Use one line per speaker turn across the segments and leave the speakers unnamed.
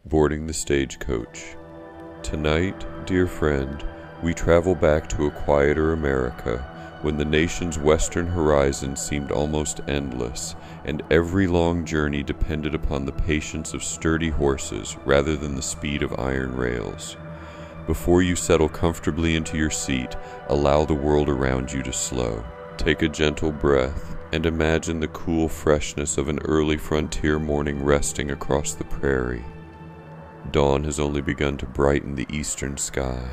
Boarding the stagecoach. Tonight, dear friend, we travel back to a quieter America when the nation's western horizon seemed almost endless, and every long journey depended upon the patience of sturdy horses rather than the speed of iron rails. Before you settle comfortably into your seat, allow the world around you to slow. Take a gentle breath and imagine the cool freshness of an early frontier morning resting across the prairie. Dawn has only begun to brighten the eastern sky,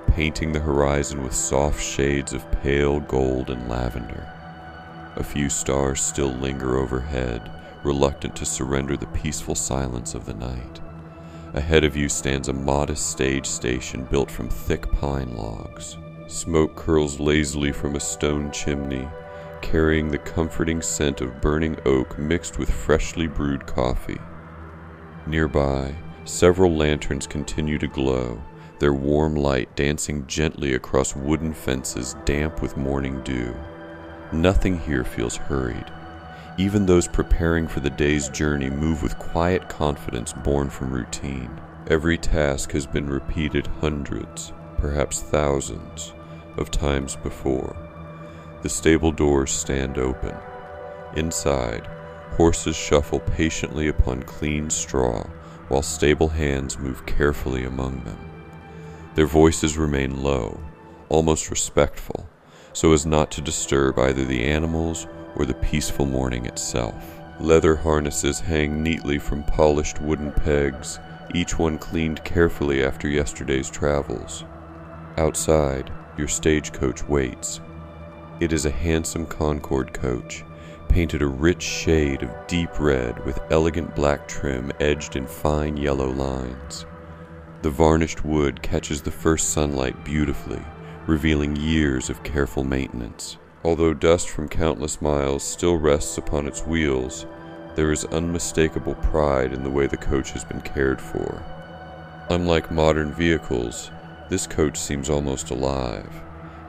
painting the horizon with soft shades of pale gold and lavender. A few stars still linger overhead, reluctant to surrender the peaceful silence of the night. Ahead of you stands a modest stage station built from thick pine logs. Smoke curls lazily from a stone chimney, carrying the comforting scent of burning oak mixed with freshly brewed coffee. Nearby, several lanterns continue to glow, their warm light dancing gently across wooden fences damp with morning dew. Nothing here feels hurried. Even those preparing for the day's journey move with quiet confidence born from routine. Every task has been repeated hundreds, perhaps thousands, of times before. The stable doors stand open. Inside, horses shuffle patiently upon clean straw, while stable hands move carefully among them. Their voices remain low, almost respectful, so as not to disturb either the animals or the peaceful morning itself. Leather harnesses hang neatly from polished wooden pegs, each one cleaned carefully after yesterday's travels. Outside, your stagecoach waits. It is a handsome Concord coach, painted a rich shade of deep red with elegant black trim edged in fine yellow lines. The varnished wood catches the first sunlight beautifully, revealing years of careful maintenance. Although dust from countless miles still rests upon its wheels, there is unmistakable pride in the way the coach has been cared for. Unlike modern vehicles, this coach seems almost alive.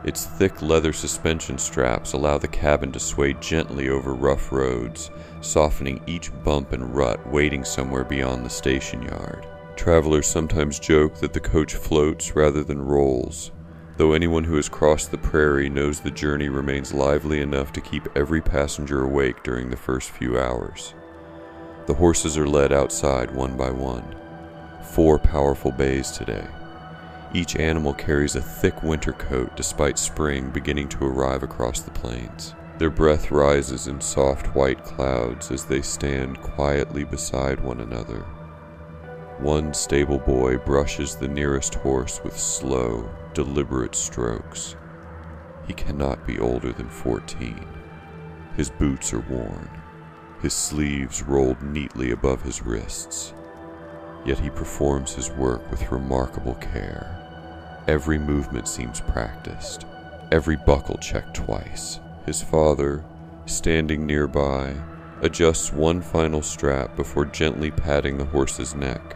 Its thick leather suspension straps allow the cabin to sway gently over rough roads, softening each bump and rut waiting somewhere beyond the station yard. Travelers sometimes joke that the coach floats rather than rolls, though anyone who has crossed the prairie knows the journey remains lively enough to keep every passenger awake during the first few hours. The horses are led outside one by one. 4 powerful bays today. Each animal carries a thick winter coat despite spring beginning to arrive across the plains. Their breath rises in soft white clouds as they stand quietly beside one another. One stable boy brushes the nearest horse with slow, deliberate strokes. He cannot be older than 14. His boots are worn, his sleeves rolled neatly above his wrists. Yet he performs his work with remarkable care. Every movement seems practiced, every buckle checked twice. His father, standing nearby, adjusts one final strap before gently patting the horse's neck.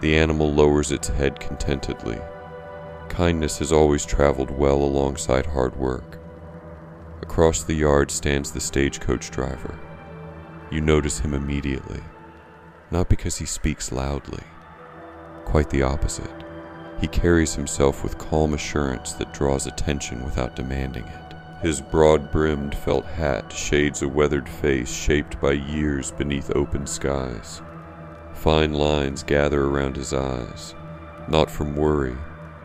The animal lowers its head contentedly. Kindness has always traveled well alongside hard work. Across the yard stands the stagecoach driver. You notice him immediately, not because he speaks loudly. Quite the opposite. He carries himself with calm assurance that draws attention without demanding it. His broad-brimmed felt hat shades a weathered face shaped by years beneath open skies. Fine lines gather around his eyes, not from worry,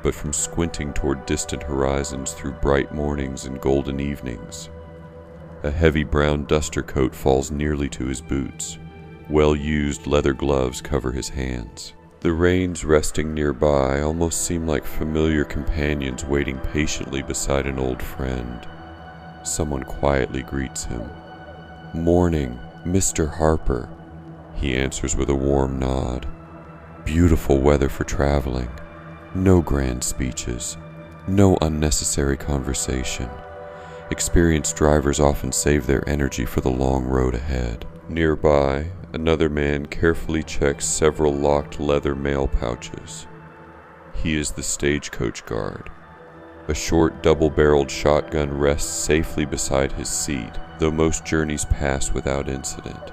but from squinting toward distant horizons through bright mornings and golden evenings. A heavy brown duster coat falls nearly to his boots. Well-used leather gloves cover his hands. The reins resting nearby almost seem like familiar companions waiting patiently beside an old friend. Someone quietly greets him. "Morning, Mr. Harper," he answers with a warm nod. "Beautiful weather for traveling. No grand speeches. No unnecessary conversation. Experienced drivers often save their energy for the long road ahead." Nearby, another man carefully checks several locked leather mail pouches. He is the stagecoach guard. A short double-barreled shotgun rests safely beside his seat, though most journeys pass without incident.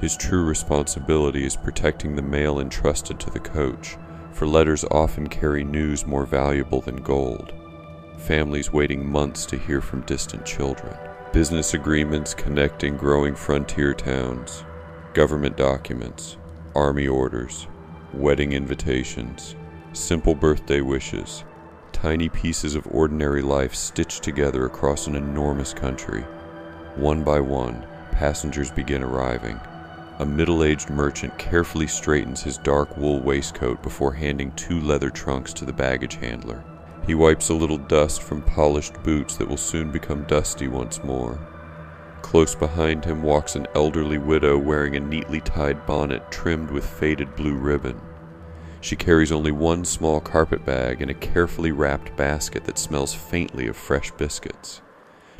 His true responsibility is protecting the mail entrusted to the coach, for letters often carry news more valuable than gold. Families waiting months to hear from distant children. Business agreements connecting growing frontier towns. Government documents. Army orders. Wedding invitations. Simple birthday wishes. Tiny pieces of ordinary life stitched together across an enormous country. One by one, passengers begin arriving. A middle-aged merchant carefully straightens his dark wool waistcoat before handing 2 leather trunks to the baggage handler. He wipes a little dust from polished boots that will soon become dusty once more. Close behind him walks an elderly widow wearing a neatly tied bonnet trimmed with faded blue ribbon. She carries only one small carpet bag and a carefully wrapped basket that smells faintly of fresh biscuits.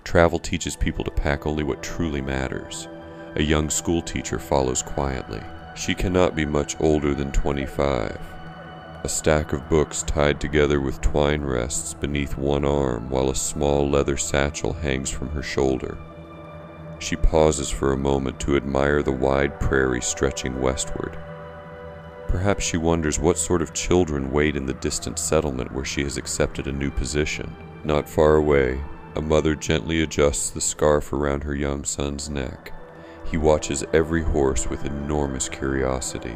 Travel teaches people to pack only what truly matters. A young school teacher follows quietly. She cannot be much older than 25. A stack of books tied together with twine rests beneath one arm, while a small leather satchel hangs from her shoulder. She pauses for a moment to admire the wide prairie stretching westward. Perhaps she wonders what sort of children wait in the distant settlement where she has accepted a new position. Not far away, a mother gently adjusts the scarf around her young son's neck. He watches every horse with enormous curiosity.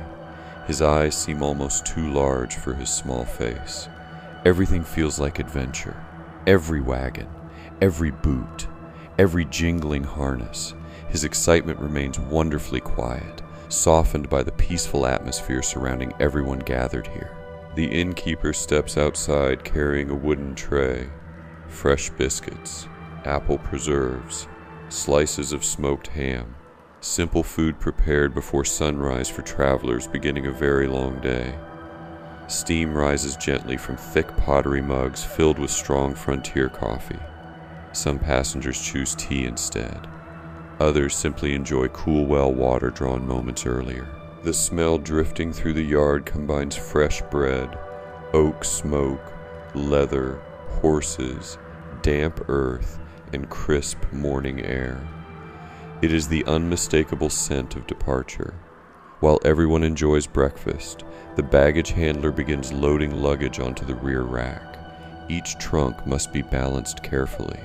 His eyes seem almost too large for his small face. Everything feels like adventure. Every wagon, every boot, every jingling harness. His excitement remains wonderfully quiet, softened by the peaceful atmosphere surrounding everyone gathered here. The innkeeper steps outside carrying a wooden tray. Fresh biscuits, apple preserves, slices of smoked ham. Simple food prepared before sunrise for travelers beginning a very long day. Steam rises gently from thick pottery mugs filled with strong frontier coffee. Some passengers choose tea instead. Others simply enjoy cool well water drawn moments earlier. The smell drifting through the yard combines fresh bread, oak smoke, leather, horses, damp earth, and crisp morning air. It is the unmistakable scent of departure. While everyone enjoys breakfast, the baggage handler begins loading luggage onto the rear rack. Each trunk must be balanced carefully.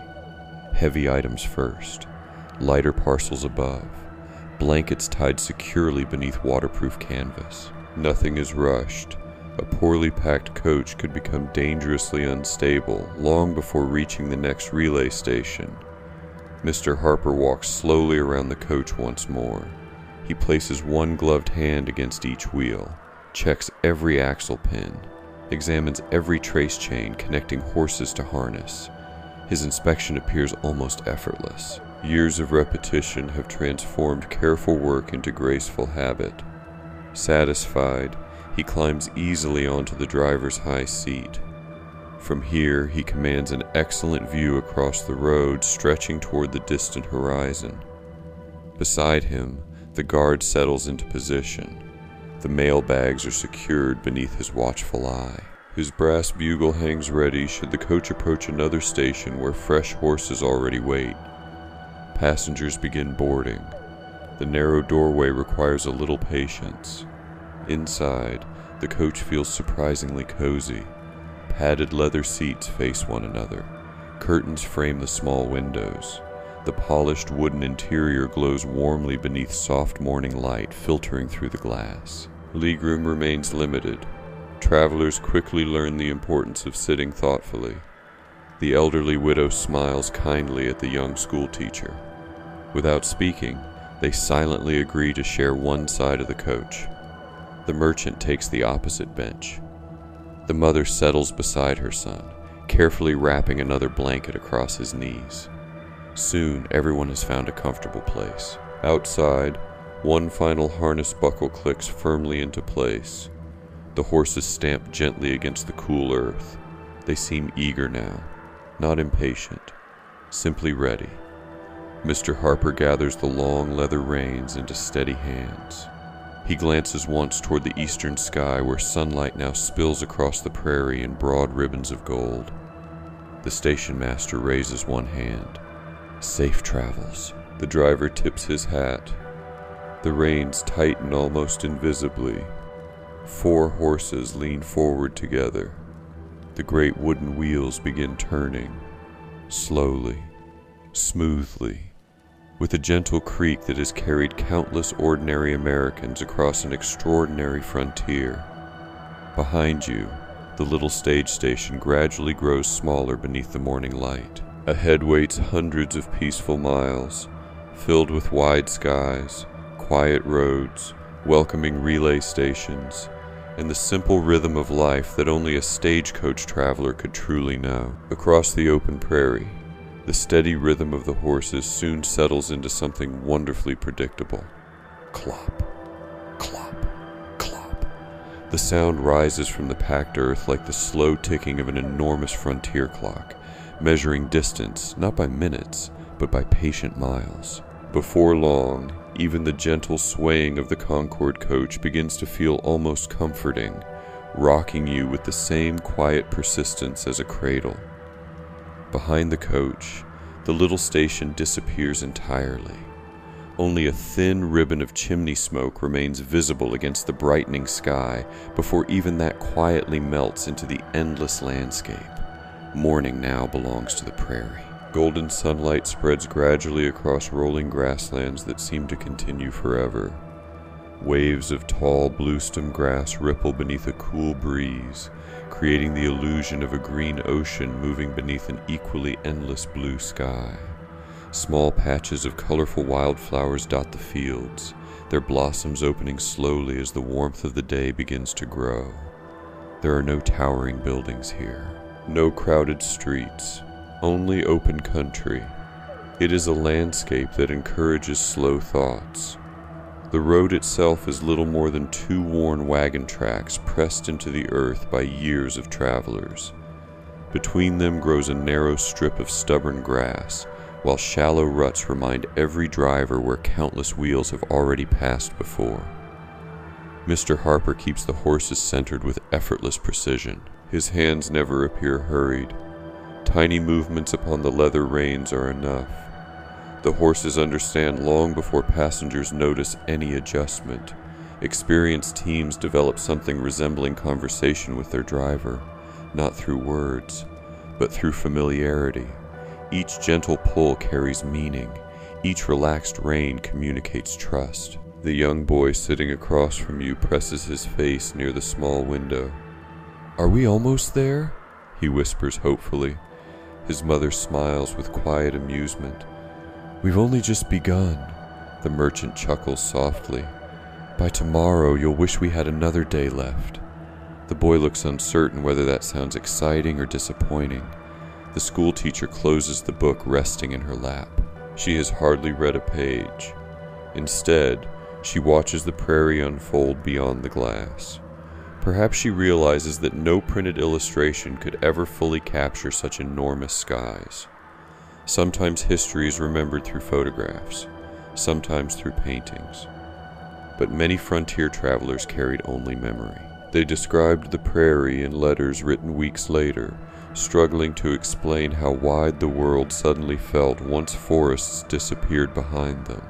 Heavy items first, lighter parcels above, blankets tied securely beneath waterproof canvas. Nothing is rushed. A poorly packed coach could become dangerously unstable long before reaching the next relay station. Mr. Harper walks slowly around the coach once more. He places one gloved hand against each wheel, checks every axle pin, examines every trace chain connecting horses to harness. His inspection appears almost effortless. Years of repetition have transformed careful work into graceful habit. Satisfied, he climbs easily onto the driver's high seat. From here, he commands an excellent view across the road stretching toward the distant horizon. Beside him, the guard settles into position. The mail bags are secured beneath his watchful eye. His brass bugle hangs ready should the coach approach another station where fresh horses already wait. Passengers begin boarding. The narrow doorway requires a little patience. Inside, the coach feels surprisingly cozy. Padded leather seats face one another. Curtains frame the small windows. The polished wooden interior glows warmly beneath soft morning light filtering through the glass. Legroom remains limited. Travelers quickly learn the importance of sitting thoughtfully. The elderly widow smiles kindly at the young schoolteacher. Without speaking, they silently agree to share one side of the coach. The merchant takes the opposite bench. The mother settles beside her son, carefully wrapping another blanket across his knees. Soon, everyone has found a comfortable place. Outside, one final harness buckle clicks firmly into place. The horses stamp gently against the cool earth. They seem eager now, not impatient, simply ready. Mr. Harper gathers the long leather reins into steady hands. He glances once toward the eastern sky where sunlight now spills across the prairie in broad ribbons of gold. The station master raises one hand. Safe travels. The driver tips his hat. The reins tighten almost invisibly. 4 horses lean forward together. The great wooden wheels begin turning, slowly, smoothly, with a gentle creak that has carried countless ordinary Americans across an extraordinary frontier. Behind you, the little stage station gradually grows smaller beneath the morning light. Ahead waits hundreds of peaceful miles, filled with wide skies, quiet roads, welcoming relay stations, and the simple rhythm of life that only a stagecoach traveler could truly know. Across the open prairie, the steady rhythm of the horses soon settles into something wonderfully predictable. Clop, clop, clop. The sound rises from the packed earth like the slow ticking of an enormous frontier clock, measuring distance not by minutes, but by patient miles. Before long, even the gentle swaying of the Concord coach begins to feel almost comforting, rocking you with the same quiet persistence as a cradle. Behind the coach, the little station disappears entirely. Only a thin ribbon of chimney smoke remains visible against the brightening sky before even that quietly melts into the endless landscape. Morning now belongs to the prairie. Golden sunlight spreads gradually across rolling grasslands that seem to continue forever. Waves of tall bluestem grass ripple beneath a cool breeze, creating the illusion of a green ocean moving beneath an equally endless blue sky. Small patches of colorful wildflowers dot the fields, their blossoms opening slowly as the warmth of the day begins to grow. There are no towering buildings here, no crowded streets, only open country. It is a landscape that encourages slow thoughts. The road itself is little more than 2 worn wagon tracks pressed into the earth by years of travelers. Between them grows a narrow strip of stubborn grass, while shallow ruts remind every driver where countless wheels have already passed before. Mr. Harper keeps the horses centered with effortless precision. His hands never appear hurried. Tiny movements upon the leather reins are enough. The horses understand long before passengers notice any adjustment. Experienced teams develop something resembling conversation with their driver, not through words, but through familiarity. Each gentle pull carries meaning. Each relaxed rein communicates trust. The young boy sitting across from you presses his face near the small window. "Are we almost there?" he whispers hopefully. His mother smiles with quiet amusement. "We've only just begun." The merchant chuckles softly. "By tomorrow you'll wish we had another day left." The boy looks uncertain whether that sounds exciting or disappointing. The school teacher closes the book resting in her lap. She has hardly read a page. Instead, she watches the prairie unfold beyond the glass. Perhaps she realizes that no printed illustration could ever fully capture such enormous skies. Sometimes history is remembered through photographs, sometimes through paintings. But many frontier travelers carried only memory. They described the prairie in letters written weeks later, struggling to explain how wide the world suddenly felt once forests disappeared behind them.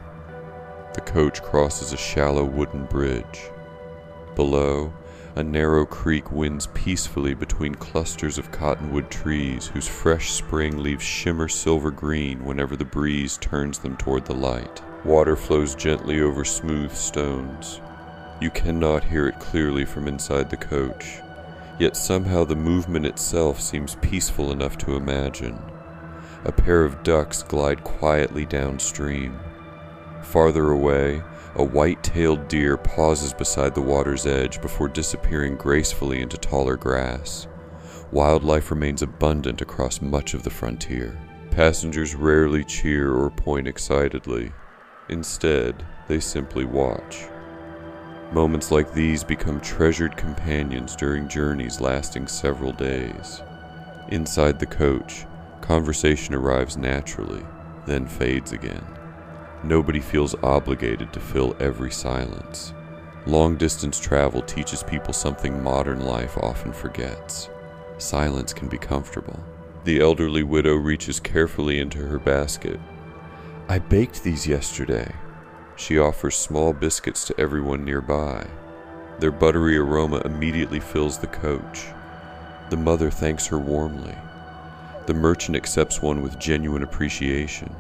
The coach crosses a shallow wooden bridge. Below, a narrow creek winds peacefully between clusters of cottonwood trees whose fresh spring leaves shimmer silver green whenever the breeze turns them toward the light. Water flows gently over smooth stones. You cannot hear it clearly from inside the coach, yet somehow the movement itself seems peaceful enough to imagine. A pair of ducks glide quietly downstream. Farther away, a white-tailed deer pauses beside the water's edge before disappearing gracefully into taller grass. Wildlife remains abundant across much of the frontier. Passengers rarely cheer or point excitedly. Instead, they simply watch. Moments like these become treasured companions during journeys lasting several days. Inside the coach, conversation arrives naturally, then fades again. Nobody feels obligated to fill every silence. Long-distance travel teaches people something modern life often forgets. Silence can be comfortable. The elderly widow reaches carefully into her basket. "I baked these yesterday," She offers small biscuits to everyone nearby. Their buttery aroma immediately fills the coach. The mother thanks her warmly. The merchant accepts one with genuine appreciation.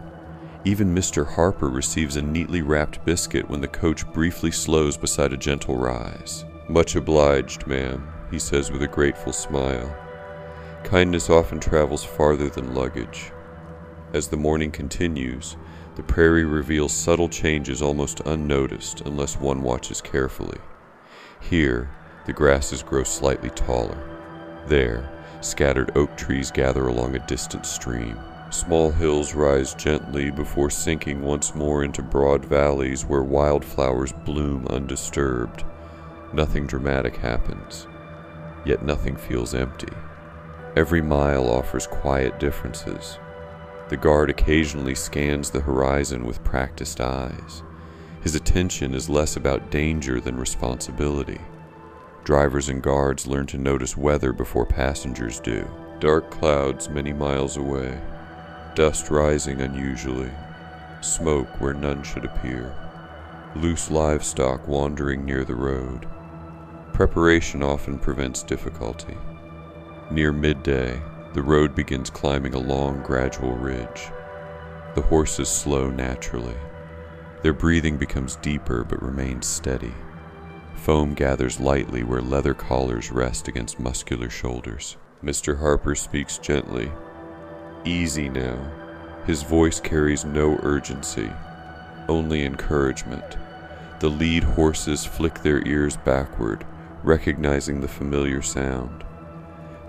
Even Mr. Harper receives a neatly wrapped biscuit when the coach briefly slows beside a gentle rise. "Much obliged, ma'am," he says with a grateful smile. Kindness often travels farther than luggage. As the morning continues, the prairie reveals subtle changes almost unnoticed unless one watches carefully. Here, the grasses grow slightly taller. There, scattered oak trees gather along a distant stream. Small hills rise gently before sinking once more into broad valleys where wildflowers bloom undisturbed. Nothing dramatic happens, yet nothing feels empty. Every mile offers quiet differences. The guard occasionally scans the horizon with practiced eyes. His attention is less about danger than responsibility. Drivers and guards learn to notice weather before passengers do. Dark clouds many miles away. Dust rising unusually. Smoke where none should appear. Loose livestock wandering near the road. Preparation often prevents difficulty. Near midday, the road begins climbing a long, gradual ridge. The horses slow naturally. Their breathing becomes deeper but remains steady. Foam gathers lightly where leather collars rest against muscular shoulders. Mr. Harper speaks gently. "Easy now." His voice carries no urgency, only encouragement. The lead horses flick their ears backward, recognizing the familiar sound.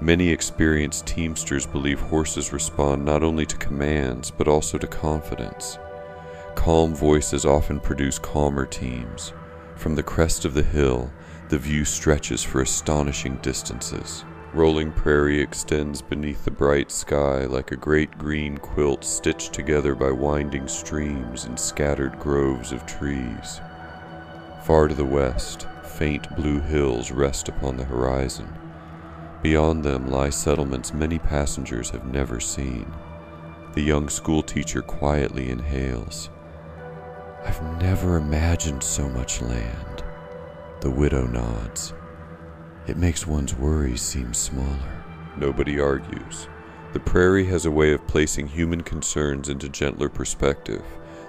Many experienced teamsters believe horses respond not only to commands, but also to confidence. Calm voices often produce calmer teams. From the crest of the hill, the view stretches for astonishing distances. Rolling prairie extends beneath the bright sky like a great green quilt stitched together by winding streams and scattered groves of trees. Far to the west, faint blue hills rest upon the horizon. Beyond them lie settlements many passengers have never seen. The young schoolteacher quietly inhales. "I've never imagined so much land." The widow nods. "It makes one's worries seem smaller." Nobody argues. The prairie has a way of placing human concerns into gentler perspective.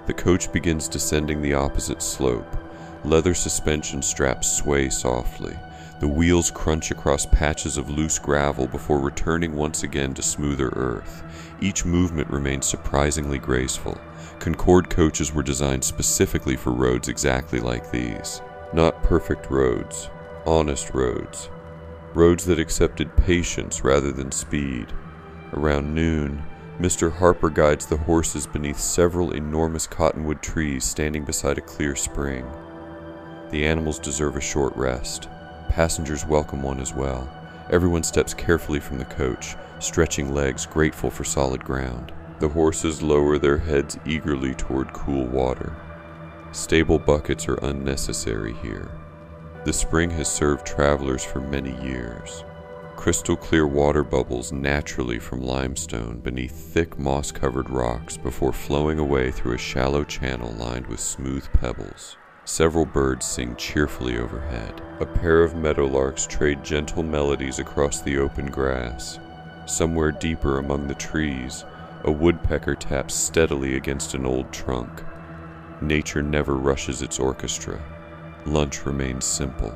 The coach begins descending the opposite slope. Leather suspension straps sway softly. The wheels crunch across patches of loose gravel before returning once again to smoother earth. Each movement remains surprisingly graceful. Concord coaches were designed specifically for roads exactly like these. Not perfect roads, honest roads. Roads that accepted patience rather than speed. Around noon, Mr. Harper guides the horses beneath several enormous cottonwood trees standing beside a clear spring. The animals deserve a short rest. Passengers welcome one as well. Everyone steps carefully from the coach, stretching legs, grateful for solid ground. The horses lower their heads eagerly toward cool water. Stable buckets are unnecessary here. The spring has served travelers for many years. Crystal clear water bubbles naturally from limestone beneath thick moss-covered rocks before flowing away through a shallow channel lined with smooth pebbles. Several birds sing cheerfully overhead. A pair of meadowlarks trade gentle melodies across the open grass. Somewhere deeper among the trees, a woodpecker taps steadily against an old trunk. Nature never rushes its orchestra. Lunch remains simple.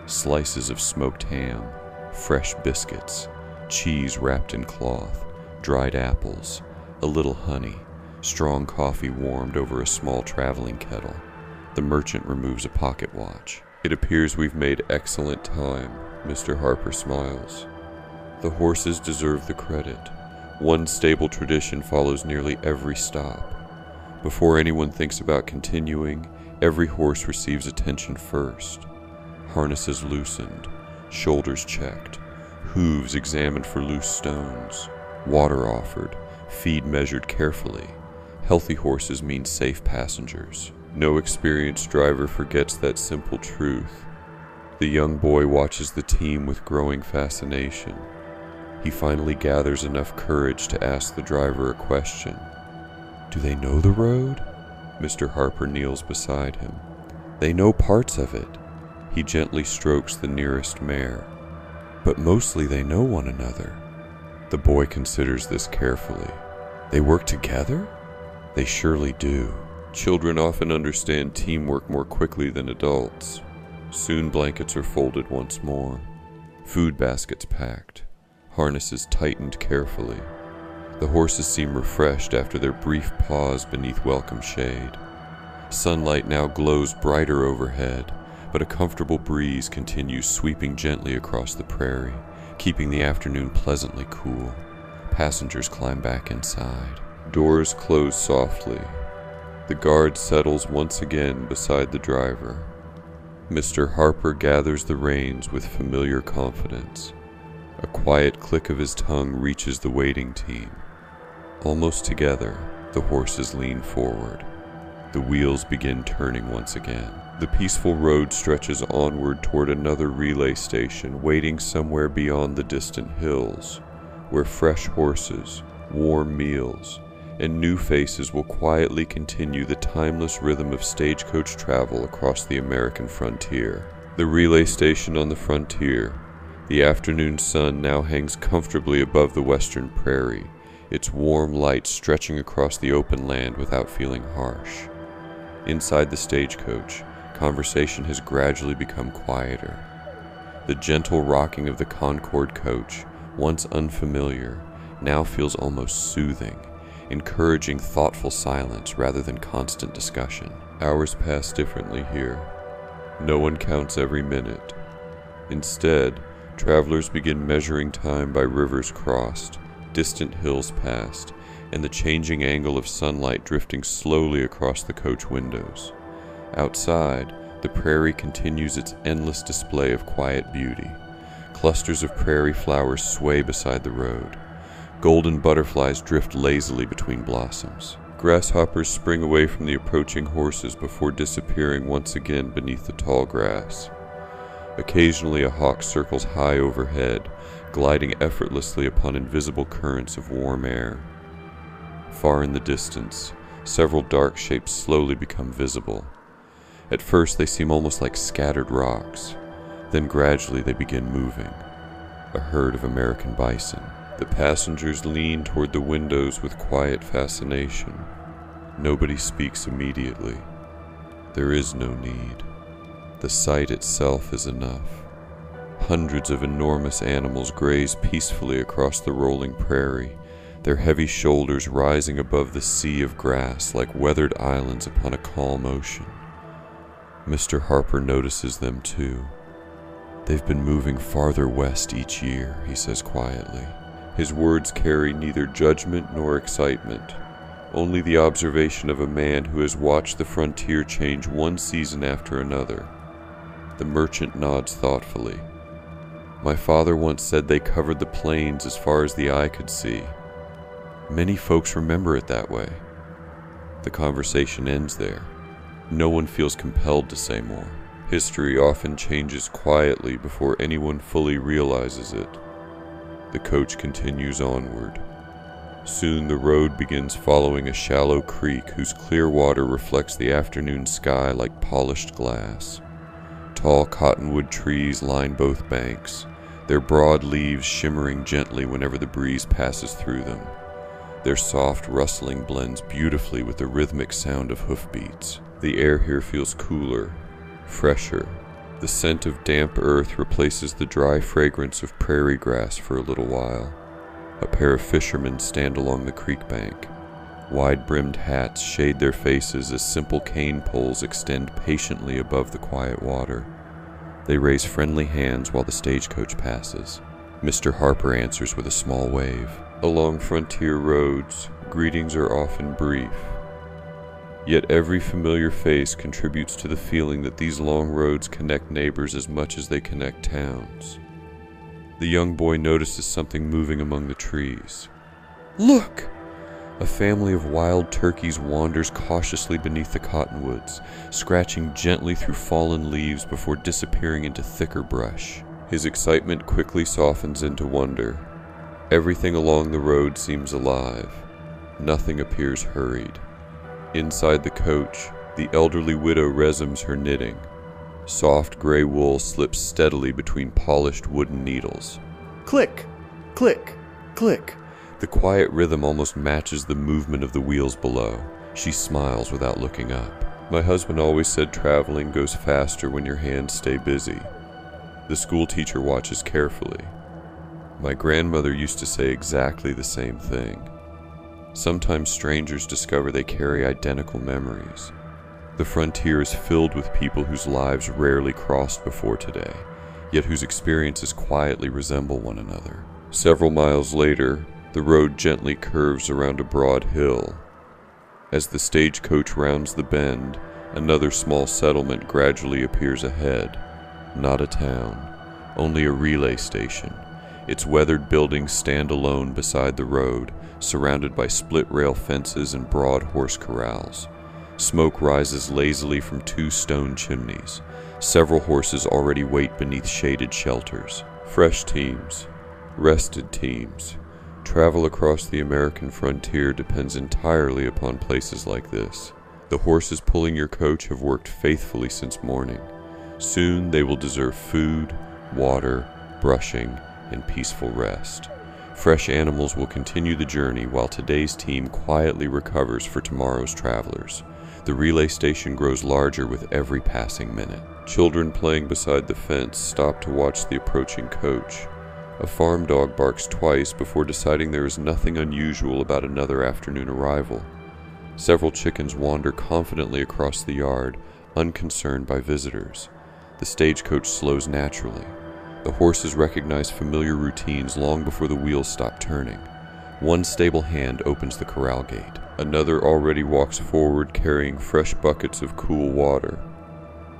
Slices of smoked ham, fresh biscuits, cheese wrapped in cloth, dried apples, a little honey, strong coffee warmed over a small traveling kettle. The merchant removes a pocket watch. "It appears we've made excellent time," Mr. Harper smiles. The horses deserve the credit. One stable tradition follows nearly every stop. Before anyone thinks about continuing, every horse receives attention first. Harnesses loosened, shoulders checked, hooves examined for loose stones, water offered, feed measured carefully. Healthy horses mean safe passengers. No experienced driver forgets that simple truth. The young boy watches the team with growing fascination. He finally gathers enough courage to ask the driver a question. "Do they know the road?" Mr. Harper kneels beside him. They know parts of it. He gently strokes the nearest mare. But mostly they know one another. The boy considers this carefully. They work together? They surely do. Children often understand teamwork more quickly than adults. Soon blankets are folded once more. Food baskets packed. Harnesses tightened carefully. The horses seem refreshed after their brief pause beneath welcome shade. Sunlight now glows brighter overhead, but a comfortable breeze continues sweeping gently across the prairie, keeping the afternoon pleasantly cool. Passengers climb back inside. Doors close softly. The guard settles once again beside the driver. Mr. Harper gathers the reins with familiar confidence. A quiet click of his tongue reaches the waiting team. Almost together, the horses lean forward. The wheels begin turning once again. The peaceful road stretches onward toward another relay station waiting somewhere beyond the distant hills, where fresh horses, warm meals, and new faces will quietly continue the timeless rhythm of stagecoach travel across the American frontier. The relay station on the frontier. The afternoon sun now hangs comfortably above the western prairie, its warm light stretching across the open land without feeling harsh. Inside the stagecoach, conversation has gradually become quieter. The gentle rocking of the Concord coach, once unfamiliar, now feels almost soothing, encouraging thoughtful silence rather than constant discussion. Hours pass differently here. No one counts every minute. Instead, travelers begin measuring time by rivers crossed, distant hills passed, and the changing angle of sunlight drifting slowly across the coach windows. Outside, the prairie continues its endless display of quiet beauty. Clusters of prairie flowers sway beside the road. Golden butterflies drift lazily between blossoms. Grasshoppers spring away from the approaching horses before disappearing once again beneath the tall grass. Occasionally a hawk circles high overhead, gliding effortlessly upon invisible currents of warm air. Far in the distance, several dark shapes slowly become visible. At first they seem almost like scattered rocks. Then gradually they begin moving. A herd of American bison. The passengers lean toward the windows with quiet fascination. Nobody speaks immediately. There is no need. The sight itself is enough. Hundreds of enormous animals graze peacefully across the rolling prairie, their heavy shoulders rising above the sea of grass like weathered islands upon a calm ocean. Mr. Harper notices them too. They've been moving farther west each year, he says quietly. His words carry neither judgment nor excitement, only the observation of a man who has watched the frontier change one season after another. The merchant nods thoughtfully. My father once said they covered the plains as far as the eye could see. Many folks remember it that way. The conversation ends there. No one feels compelled to say more. History often changes quietly before anyone fully realizes it. The coach continues onward. Soon the road begins following a shallow creek whose clear water reflects the afternoon sky like polished glass. Tall cottonwood trees line both banks, their broad leaves shimmering gently whenever the breeze passes through them. Their soft rustling blends beautifully with the rhythmic sound of hoofbeats. The air here feels cooler, fresher. The scent of damp earth replaces the dry fragrance of prairie grass for a little while. A pair of fishermen stand along the creek bank. Wide-brimmed hats shade their faces as simple cane poles extend patiently above the quiet water. They raise friendly hands while the stagecoach passes. Mr. Harper answers with a small wave. Along frontier roads, greetings are often brief. Yet every familiar face contributes to the feeling that these long roads connect neighbors as much as they connect towns. The young boy notices something moving among the trees. Look! A family of wild turkeys wanders cautiously beneath the cottonwoods, scratching gently through fallen leaves before disappearing into thicker brush. His excitement quickly softens into wonder. Everything along the road seems alive. Nothing appears hurried. Inside the coach, the elderly widow resumes her knitting. Soft gray wool slips steadily between polished wooden needles.
Click, click, click.
The quiet rhythm almost matches the movement of the wheels below. She smiles without looking up. My husband always said traveling goes faster when your hands stay busy. The school teacher watches carefully. My grandmother used to say exactly the same thing. Sometimes strangers discover they carry identical memories. The frontier is filled with people whose lives rarely crossed before today, yet whose experiences quietly resemble one another. Several miles later, the road gently curves around a broad hill. As the stagecoach rounds the bend, another small settlement gradually appears ahead. Not a town, only a relay station. Its weathered buildings stand alone beside the road, surrounded by split-rail fences and broad horse corrals. Smoke rises lazily from 2 stone chimneys. Several horses already wait beneath shaded shelters. Fresh teams, rested teams. Travel across the American frontier depends entirely upon places like this. The horses pulling your coach have worked faithfully since morning. Soon they will deserve food, water, brushing, and peaceful rest. Fresh animals will continue the journey while today's team quietly recovers for tomorrow's travelers. The relay station grows larger with every passing minute. Children playing beside the fence stop to watch the approaching coach. A farm dog barks twice before deciding there is nothing unusual about another afternoon arrival. Several chickens wander confidently across the yard, unconcerned by visitors. The stagecoach slows naturally. The horses recognize familiar routines long before the wheels stop turning. One stable hand opens the corral gate. Another already walks forward carrying fresh buckets of cool water.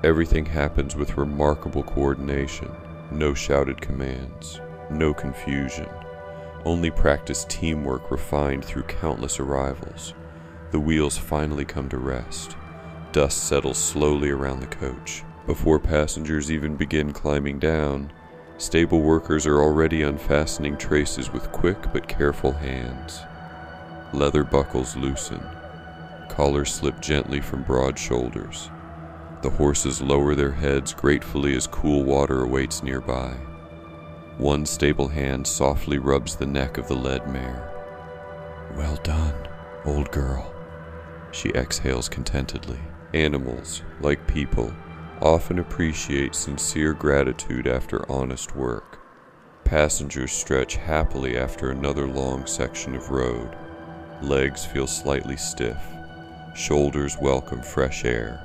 Everything happens with remarkable coordination. No shouted commands. No confusion. Only practiced teamwork refined through countless arrivals. The wheels finally come to rest. Dust settles slowly around the coach. Before passengers even begin climbing down, stable workers are already unfastening traces with quick but careful hands. Leather buckles loosen. Collars slip gently from broad shoulders. The horses lower their heads gratefully as cool water awaits nearby. One stable hand softly rubs the neck of the led mare. "Well done, old girl," she exhales contentedly. Animals, like people, often appreciate sincere gratitude after honest work. Passengers stretch happily after another long section of road. Legs feel slightly stiff. Shoulders welcome fresh air.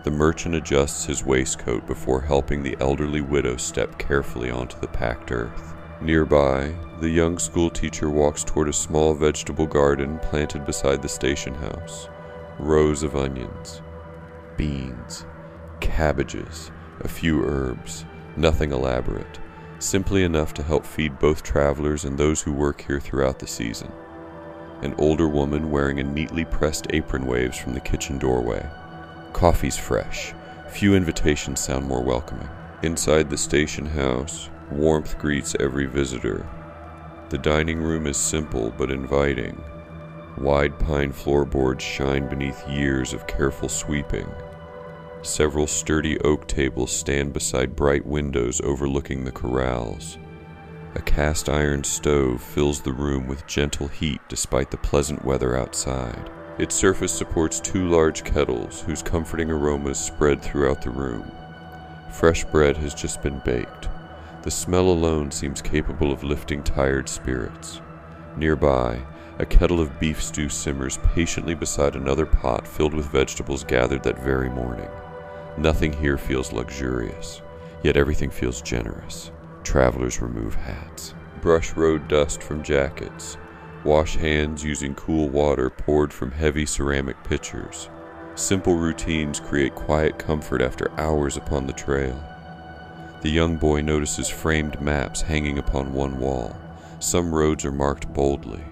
The merchant adjusts his waistcoat before helping the elderly widow step carefully onto the packed earth. Nearby, the young schoolteacher walks toward a small vegetable garden planted beside the station house. Rows of onions, beans, cabbages, a few herbs, nothing elaborate, simply enough to help feed both travelers and those who work here throughout the season. An older woman wearing a neatly pressed apron waves from the kitchen doorway. Coffee's fresh. Few invitations sound more welcoming. Inside the station house, warmth greets every visitor. The dining room is simple but inviting. Wide pine floorboards shine beneath years of careful sweeping. Several sturdy oak tables stand beside bright windows overlooking the corrals. A cast iron stove fills the room with gentle heat despite the pleasant weather outside. Its surface supports 2 large kettles whose comforting aromas spread throughout the room. Fresh bread has just been baked. The smell alone seems capable of lifting tired spirits. Nearby, a kettle of beef stew simmers patiently beside another pot filled with vegetables gathered that very morning. Nothing here feels luxurious, yet everything feels generous. Travelers remove hats, brush road dust from jackets, wash hands using cool water poured from heavy ceramic pitchers. Simple routines create quiet comfort after hours upon the trail. The young boy notices framed maps hanging upon one wall. Some roads are marked boldly.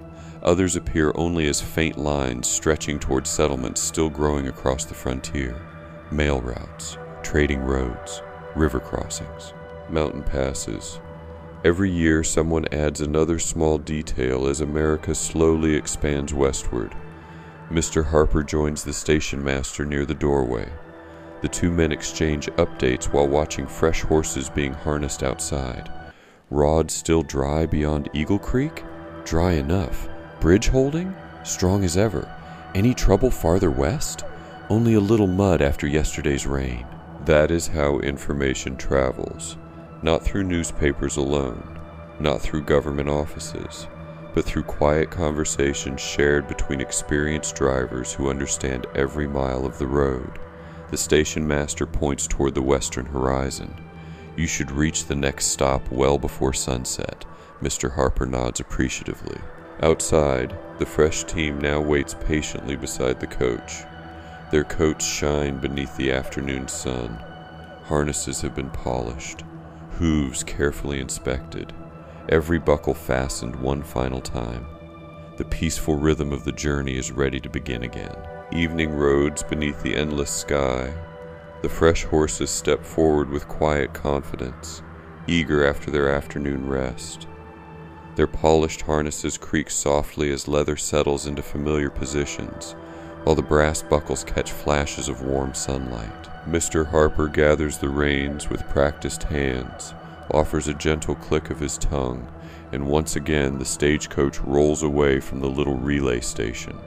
Others appear only as faint lines stretching toward settlements still growing across the frontier. Mail routes, trading roads, river crossings, mountain passes. Every year someone adds another small detail as America slowly expands westward. Mr. Harper joins the station master near the doorway. The two men exchange updates while watching fresh horses being harnessed outside. Rod still dry beyond Eagle Creek? Dry enough. Bridge holding? Strong as ever. Any trouble farther west? Only a little mud after yesterday's rain. That is how information travels. Not through newspapers alone, not through government offices, but through quiet conversations shared between experienced drivers who understand every mile of the road. The station master points toward the western horizon. You should reach the next stop well before sunset. Mr. Harper nods appreciatively. Outside, the fresh team now waits patiently beside the coach. Their coats shine beneath the afternoon sun. Harnesses have been polished, hooves carefully inspected, every buckle fastened one final time. The peaceful rhythm of the journey is ready to begin again. Evening roads beneath the endless sky. The fresh horses step forward with quiet confidence, eager after their afternoon rest. Their polished harnesses creak softly as leather settles into familiar positions, while the brass buckles catch flashes of warm sunlight. Mr. Harper gathers the reins with practiced hands, offers a gentle click of his tongue, and once again the stagecoach rolls away from the little relay station.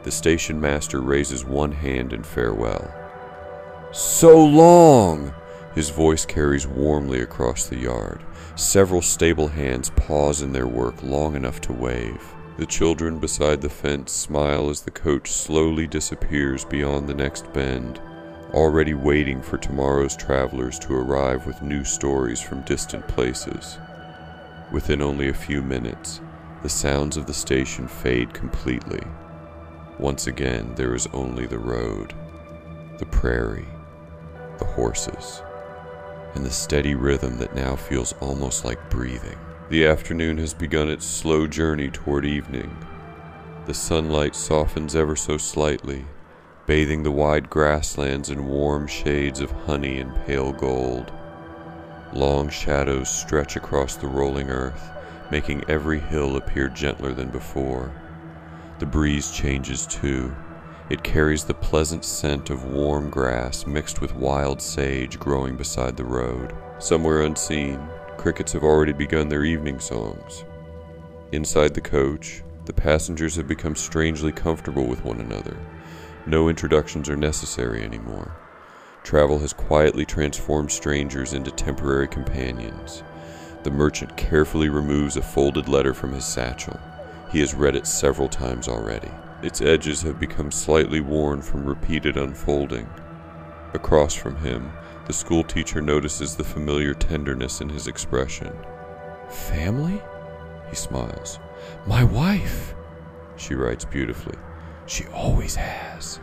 The station master raises one hand in farewell. "So long!" His voice carries warmly across the yard. Several stable hands pause in their work long enough to wave. The children beside the fence smile as the coach slowly disappears beyond the next bend, already waiting for tomorrow's travelers to arrive with new stories from distant places. Within only a few minutes, the sounds of the station fade completely. Once again, there is only the road, the prairie, the horses, and the steady rhythm that now feels almost like breathing. The afternoon has begun its slow journey toward evening. The sunlight softens ever so slightly, bathing the wide grasslands in warm shades of honey and pale gold. Long shadows stretch across the rolling earth, making every hill appear gentler than before. The breeze changes too. It carries the pleasant scent of warm grass mixed with wild sage growing beside the road. Somewhere unseen, crickets have already begun their evening songs. Inside the coach, the passengers have become strangely comfortable with one another. No introductions are necessary anymore. Travel has quietly transformed strangers into temporary companions. The merchant carefully removes a folded letter from his satchel. He has read it several times already. Its edges have become slightly worn from repeated unfolding. Across from him, the schoolteacher notices the familiar tenderness in his expression. "Family?" He smiles. "My wife," she writes beautifully. "She always has."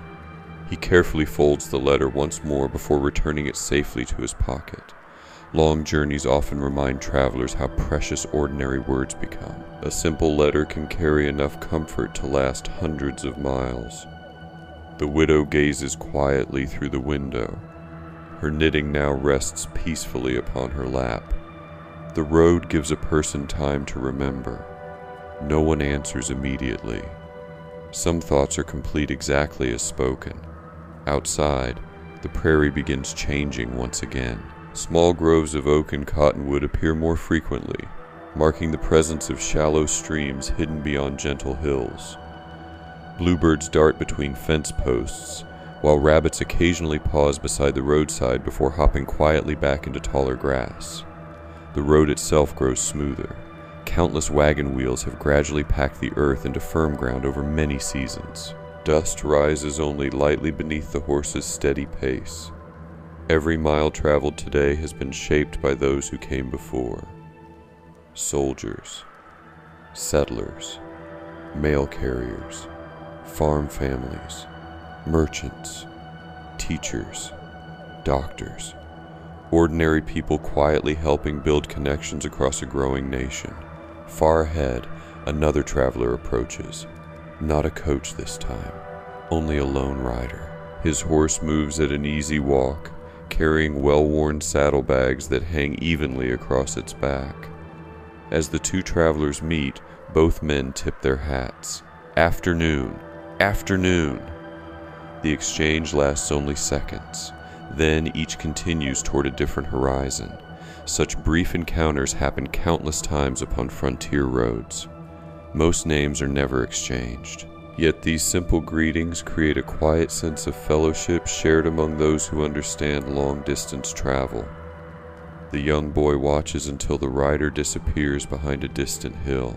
He carefully folds the letter once more before returning it safely to his pocket. Long journeys often remind travelers how precious ordinary words become. A simple letter can carry enough comfort to last hundreds of miles. The widow gazes quietly through the window. Her knitting now rests peacefully upon her lap. The road gives a person time to remember. No one answers immediately. Some thoughts are complete exactly as spoken. Outside, the prairie begins changing once again. Small groves of oak and cottonwood appear more frequently, marking the presence of shallow streams hidden beyond gentle hills. Bluebirds dart between fence posts, while rabbits occasionally pause beside the roadside before hopping quietly back into taller grass. The road itself grows smoother. Countless wagon wheels have gradually packed the earth into firm ground over many seasons. Dust rises only lightly beneath the horses' steady pace. Every mile traveled today has been shaped by those who came before. Soldiers, settlers, mail carriers, farm families, merchants, teachers, doctors, ordinary people quietly helping build connections across a growing nation. Far ahead, another traveler approaches. Not a coach this time, only a lone rider. His horse moves at an easy walk, carrying well-worn saddlebags that hang evenly across its back. As the two travelers meet, both men tip their hats. "Afternoon," Afternoon. The exchange lasts only seconds. Then each continues toward a different horizon. Such brief encounters happen countless times upon frontier roads. Most names are never exchanged. Yet these simple greetings create a quiet sense of fellowship shared among those who understand long-distance travel. The young boy watches until the rider disappears behind a distant hill.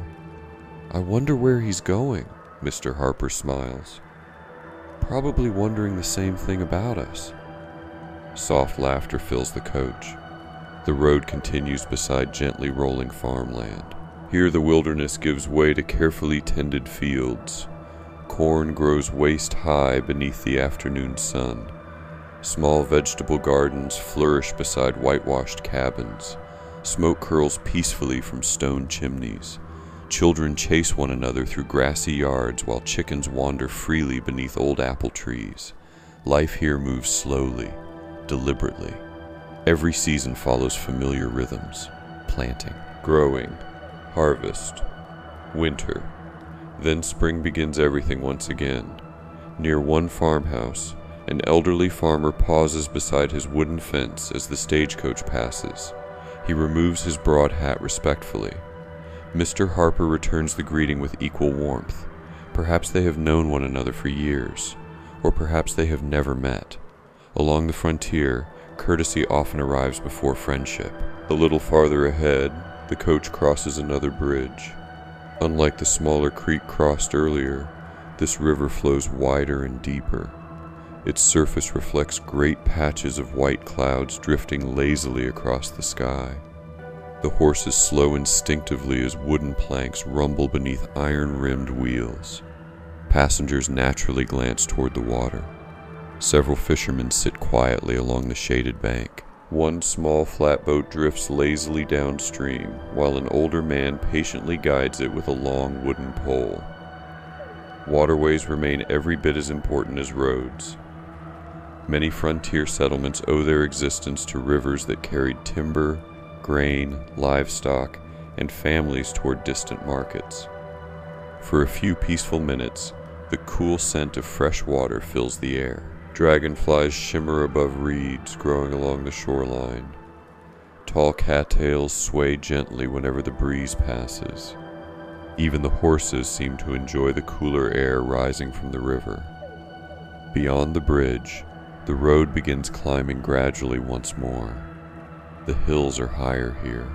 "I wonder where he's going," Mr. Harper smiles. "Probably wondering the same thing about us." Soft laughter fills the coach. The road continues beside gently rolling farmland. Here the wilderness gives way to carefully tended fields. Corn grows waist-high beneath the afternoon sun. Small vegetable gardens flourish beside whitewashed cabins. Smoke curls peacefully from stone chimneys. Children chase one another through grassy yards while chickens wander freely beneath old apple trees. Life here moves slowly, deliberately. Every season follows familiar rhythms: planting, growing, harvest, winter. Then spring begins everything once again. Near one farmhouse, an elderly farmer pauses beside his wooden fence as the stagecoach passes. He removes his broad hat respectfully. Mr. Harper returns the greeting with equal warmth. Perhaps they have known one another for years, or perhaps they have never met. Along the frontier, courtesy often arrives before friendship. A little farther ahead, the coach crosses another bridge. Unlike the smaller creek crossed earlier, this river flows wider and deeper. Its surface reflects great patches of white clouds drifting lazily across the sky. The horses slow instinctively as wooden planks rumble beneath iron-rimmed wheels. Passengers naturally glance toward the water. Several fishermen sit quietly along the shaded bank. One small flatboat drifts lazily downstream, while an older man patiently guides it with a long wooden pole. Waterways remain every bit as important as roads. Many frontier settlements owe their existence to rivers that carried timber, grain, livestock, and families toward distant markets. For a few peaceful minutes, the cool scent of fresh water fills the air. Dragonflies shimmer above reeds growing along the shoreline. Tall cattails sway gently whenever the breeze passes. Even the horses seem to enjoy the cooler air rising from the river. Beyond the bridge, the road begins climbing gradually once more. The hills are higher here.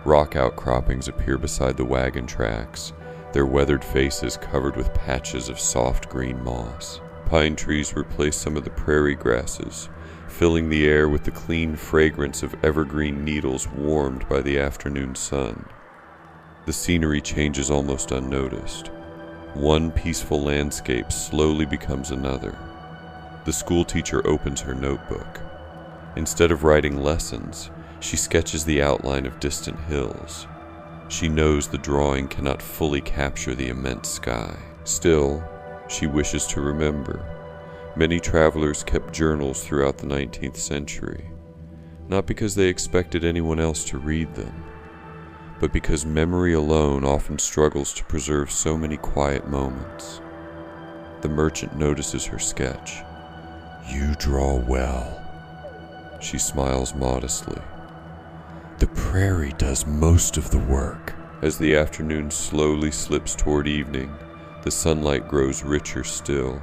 Rock outcroppings appear beside the wagon tracks, their weathered faces covered with patches of soft green moss. Pine trees replace some of the prairie grasses, filling the air with the clean fragrance of evergreen needles warmed by the afternoon sun. The scenery changes almost unnoticed. One peaceful landscape slowly becomes another. The schoolteacher opens her notebook. Instead of writing lessons, she sketches the outline of distant hills. She knows the drawing cannot fully capture the immense sky. Still, she wishes to remember. Many travelers kept journals throughout the 19th century, not because they expected anyone else to read them, but because memory alone often struggles to preserve so many quiet moments. The merchant notices her sketch. "You draw well." She smiles modestly. "The prairie does most of the work." As the afternoon slowly slips toward evening, the sunlight grows richer still.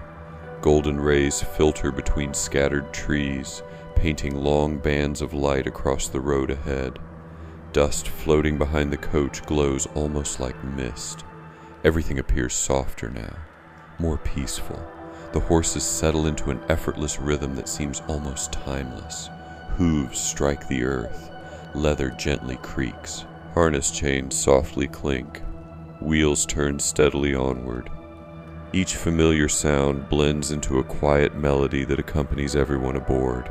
Golden rays filter between scattered trees, painting long bands of light across the road ahead. Dust floating behind the coach glows almost like mist. Everything appears softer now, more peaceful. The horses settle into an effortless rhythm that seems almost timeless. Hooves strike the earth. Leather gently creaks. Harness chains softly clink. Wheels turn steadily onward. Each familiar sound blends into a quiet melody that accompanies everyone aboard.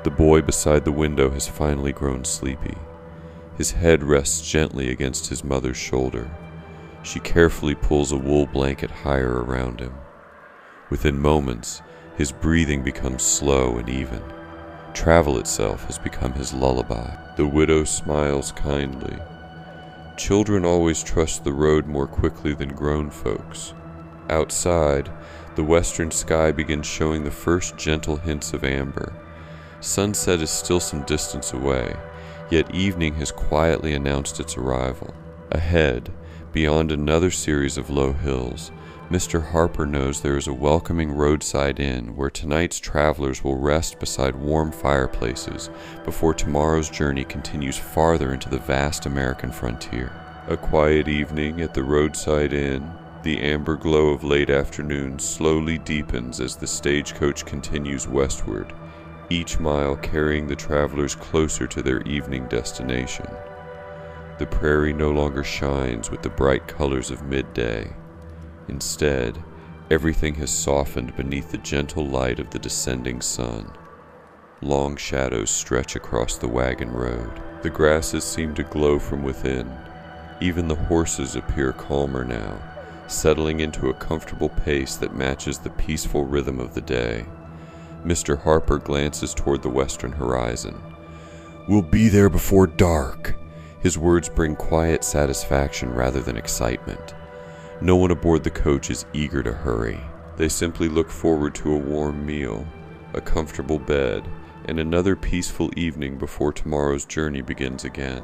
The boy beside the window has finally grown sleepy. His head rests gently against his mother's shoulder. She carefully pulls a wool blanket higher around him. Within moments, his breathing becomes slow and even. Travel itself has become his lullaby. The widow smiles kindly. Children always trust the road more quickly than grown folks. Outside, the western sky begins showing the first gentle hints of amber. Sunset is still some distance away, yet evening has quietly announced its arrival. Ahead, beyond another series of low hills, Mr. Harper knows there is a welcoming roadside inn where tonight's travelers will rest beside warm fireplaces before tomorrow's journey continues farther into the vast American frontier. A quiet evening at the roadside inn, the amber glow of late afternoon slowly deepens as the stagecoach continues westward, each mile carrying the travelers closer to their evening destination. The prairie no longer shines with the bright colors of midday. Instead, everything has softened beneath the gentle light of the descending sun. Long shadows stretch across the wagon road. The grasses seem to glow from within. Even the horses appear calmer now, settling into a comfortable pace that matches the peaceful rhythm of the day. Mr. Harper glances toward the western horizon. "We'll be there before dark." His words bring quiet satisfaction rather than excitement. No one aboard the coach is eager to hurry. They simply look forward to a warm meal, a comfortable bed, and another peaceful evening before tomorrow's journey begins again.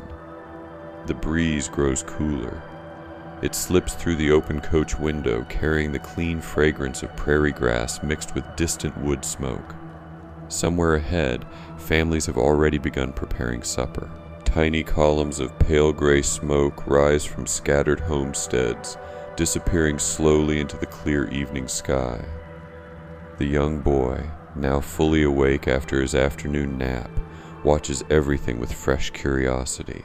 The breeze grows cooler. It slips through the open coach window, carrying the clean fragrance of prairie grass mixed with distant wood smoke. Somewhere ahead, families have already begun preparing supper. Tiny columns of pale gray smoke rise from scattered homesteads, disappearing slowly into the clear evening sky. The young boy, now fully awake after his afternoon nap, watches everything with fresh curiosity.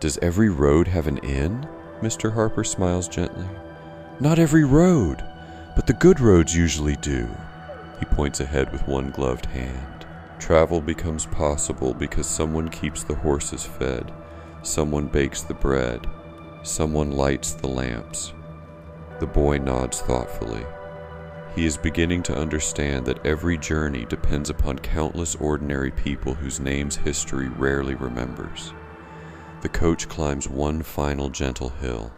"Does every road have an inn?" Mr. Harper smiles gently. "Not every road, but the good roads usually do." He points ahead with one gloved hand. Travel becomes possible because someone keeps the horses fed, someone bakes the bread, someone lights the lamps. The boy nods thoughtfully. He is beginning to understand that every journey depends upon countless ordinary people whose names history rarely remembers. The coach climbs one final gentle hill.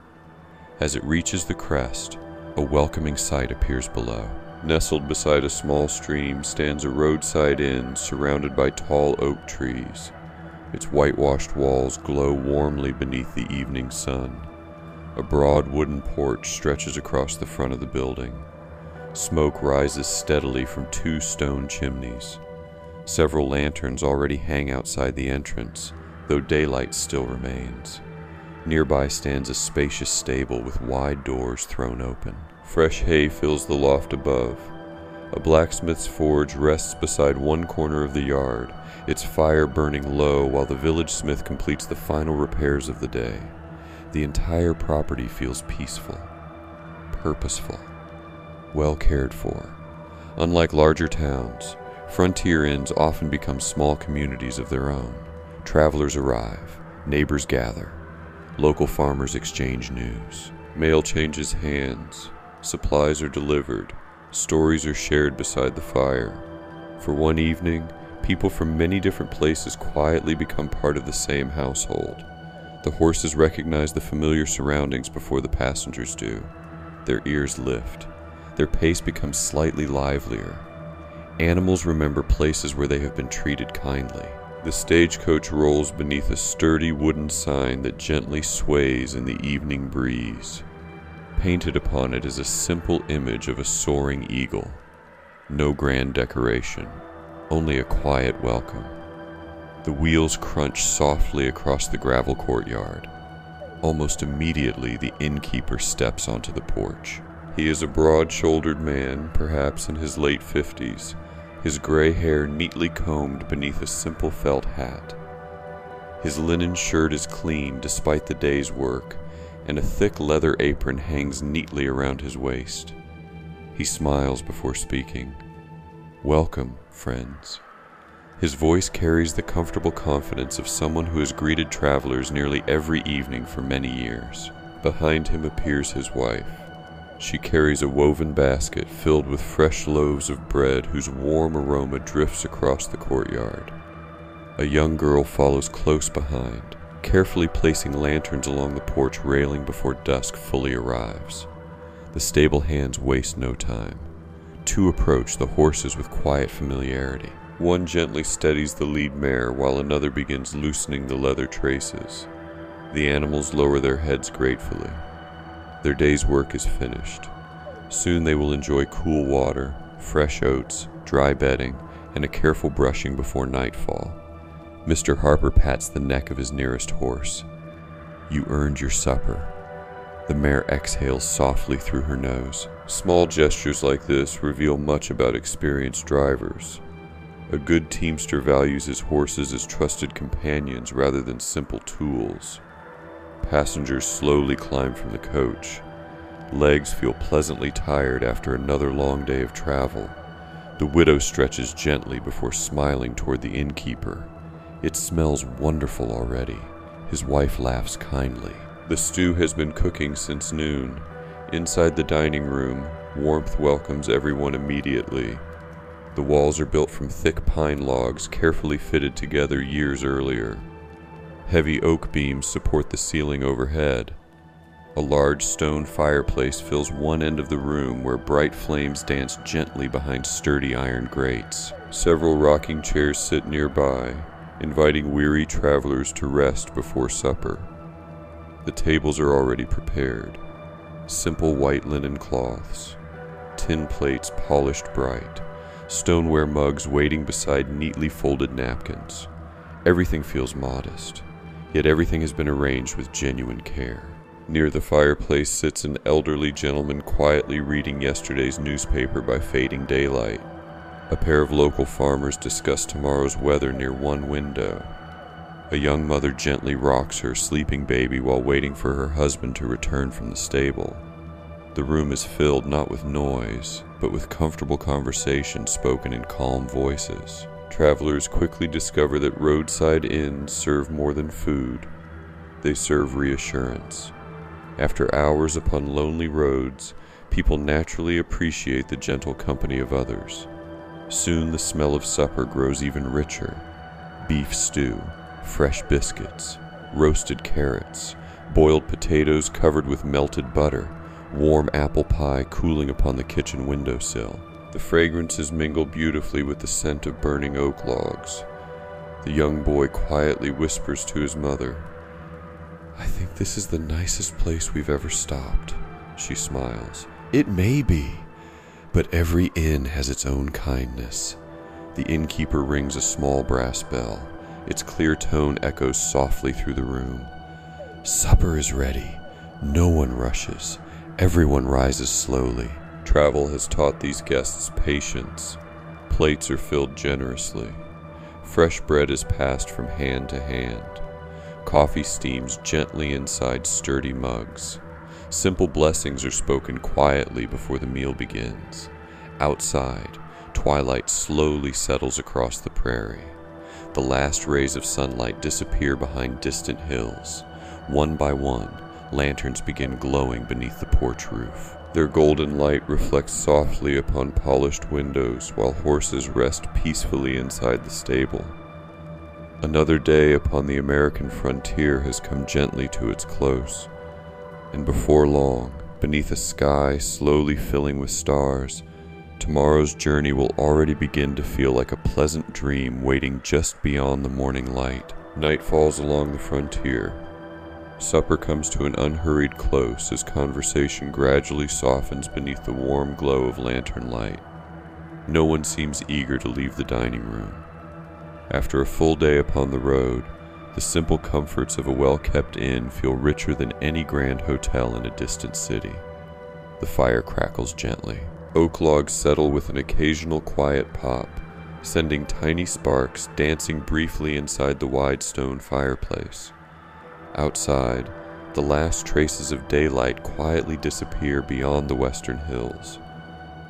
As it reaches the crest, a welcoming sight appears below. Nestled beside a small stream stands a roadside inn surrounded by tall oak trees. Its whitewashed walls glow warmly beneath the evening sun. A broad wooden porch stretches across the front of the building. Smoke rises steadily from two stone chimneys. Several lanterns already hang outside the entrance, though daylight still remains. Nearby stands a spacious stable with wide doors thrown open. Fresh hay fills the loft above. A blacksmith's forge rests beside one corner of the yard, its fire burning low while the village smith completes the final repairs of the day. The entire property feels peaceful, purposeful, well cared for. Unlike larger towns, frontier inns often become small communities of their own. Travelers arrive, neighbors gather, local farmers exchange news. Mail changes hands, supplies are delivered, stories are shared beside the fire. For one evening, people from many different places quietly become part of the same household. The horses recognize the familiar surroundings before the passengers do. Their ears lift. Their pace becomes slightly livelier. Animals remember places where they have been treated kindly. The stagecoach rolls beneath a sturdy wooden sign that gently sways in the evening breeze. Painted upon it is a simple image of a soaring eagle. No grand decoration, only a quiet welcome. The wheels crunch softly across the gravel courtyard. Almost immediately, the innkeeper steps onto the porch. He is a broad-shouldered man, perhaps in his late 50s, his gray hair neatly combed beneath a simple felt hat. His linen shirt is clean despite the day's work, and a thick leather apron hangs neatly around his waist. He smiles before speaking. "Welcome, friends." His voice carries the comfortable confidence of someone who has greeted travelers nearly every evening for many years. Behind him appears his wife. She carries a woven basket filled with fresh loaves of bread whose warm aroma drifts across the courtyard. A young girl follows close behind, carefully placing lanterns along the porch railing before dusk fully arrives. The stable hands waste no time. Two approach the horses with quiet familiarity. One gently steadies the lead mare while another begins loosening the leather traces. The animals lower their heads gratefully. Their day's work is finished. Soon they will enjoy cool water, fresh oats, dry bedding, and a careful brushing before nightfall. Mr. Harper pats the neck of his nearest horse. "You earned your supper." The mare exhales softly through her nose. Small gestures like this reveal much about experienced drivers. A good teamster values his horses as trusted companions rather than simple tools. Passengers slowly climb from the coach. Legs feel pleasantly tired after another long day of travel. The widow stretches gently before smiling toward the innkeeper. It smells wonderful already. His wife laughs kindly. The stew has been cooking since noon. Inside the dining room, warmth welcomes everyone immediately. The walls are built from thick pine logs carefully fitted together years earlier. Heavy oak beams support the ceiling overhead. A large stone fireplace fills one end of the room where bright flames dance gently behind sturdy iron grates. Several rocking chairs sit nearby, inviting weary travelers to rest before supper. The tables are already prepared. Simple white linen cloths, tin plates polished bright, stoneware mugs waiting beside neatly folded napkins. Everything feels modest, yet everything has been arranged with genuine care. Near the fireplace sits an elderly gentleman quietly reading yesterday's newspaper by fading daylight. A pair of local farmers discuss tomorrow's weather near one window. A young mother gently rocks her sleeping baby while waiting for her husband to return from the stable. The room is filled not with noise, but with comfortable conversation spoken in calm voices. Travelers quickly discover that roadside inns serve more than food. They serve reassurance. After hours upon lonely roads, people naturally appreciate the gentle company of others. Soon the smell of supper grows even richer. Beef stew, fresh biscuits, roasted carrots, boiled potatoes covered with melted butter, warm apple pie cooling upon the kitchen windowsill. The fragrances mingle beautifully with the scent of burning oak logs. The young boy quietly whispers to his mother, "I think this is the nicest place we've ever stopped." She smiles. "It may be, but every inn has its own kindness." The innkeeper rings a small brass bell. Its clear tone echoes softly through the room. Supper is ready. No one rushes. Everyone rises slowly. Travel has taught these guests patience. Plates are filled generously. Fresh bread is passed from hand to hand. Coffee steams gently inside sturdy mugs. Simple blessings are spoken quietly before the meal begins. Outside, twilight slowly settles across the prairie. The last rays of sunlight disappear behind distant hills. One by one, lanterns begin glowing beneath the porch roof. Their golden light reflects softly upon polished windows while horses rest peacefully inside the stable. Another day upon the American frontier has come gently to its close, and before long, beneath a sky slowly filling with stars, tomorrow's journey will already begin to feel like a pleasant dream waiting just beyond the morning light. Night falls along the frontier. Supper comes to an unhurried close as conversation gradually softens beneath the warm glow of lantern light. No one seems eager to leave the dining room. After a full day upon the road, the simple comforts of a well-kept inn feel richer than any grand hotel in a distant city. The fire crackles gently. Oak logs settle with an occasional quiet pop, sending tiny sparks dancing briefly inside the wide stone fireplace. Outside, the last traces of daylight quietly disappear beyond the western hills.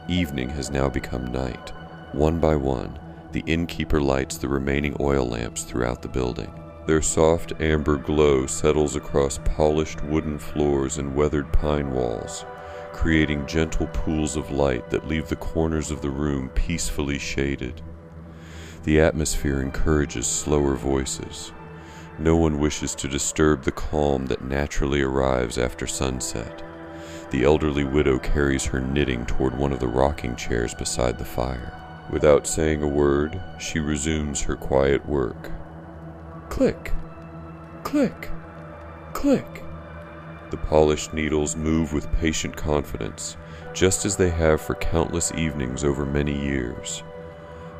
Evening has now become night. One by one, the innkeeper lights the remaining oil lamps throughout the building. Their soft amber glow settles across polished wooden floors and weathered pine walls, creating gentle pools of light that leave the corners of the room peacefully shaded. The atmosphere encourages slower voices. No one wishes to disturb the calm that naturally arrives after sunset. The elderly widow carries her knitting toward one of the rocking chairs beside the fire. Without saying a word, she resumes her quiet work.
Click, click, click.
The polished needles move with patient confidence, just as they have for countless evenings over many years.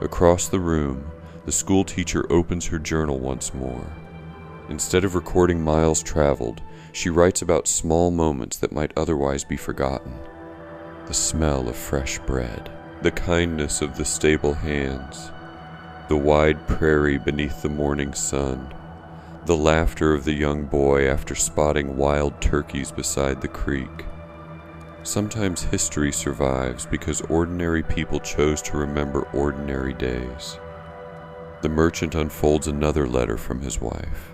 Across the room, the school teacher opens her journal once more. Instead of recording miles traveled, she writes about small moments that might otherwise be forgotten. The smell of fresh bread, the kindness of the stable hands, the wide prairie beneath the morning sun, the laughter of the young boy after spotting wild turkeys beside the creek. Sometimes history survives because ordinary people chose to remember ordinary days. The merchant unfolds another letter from his wife.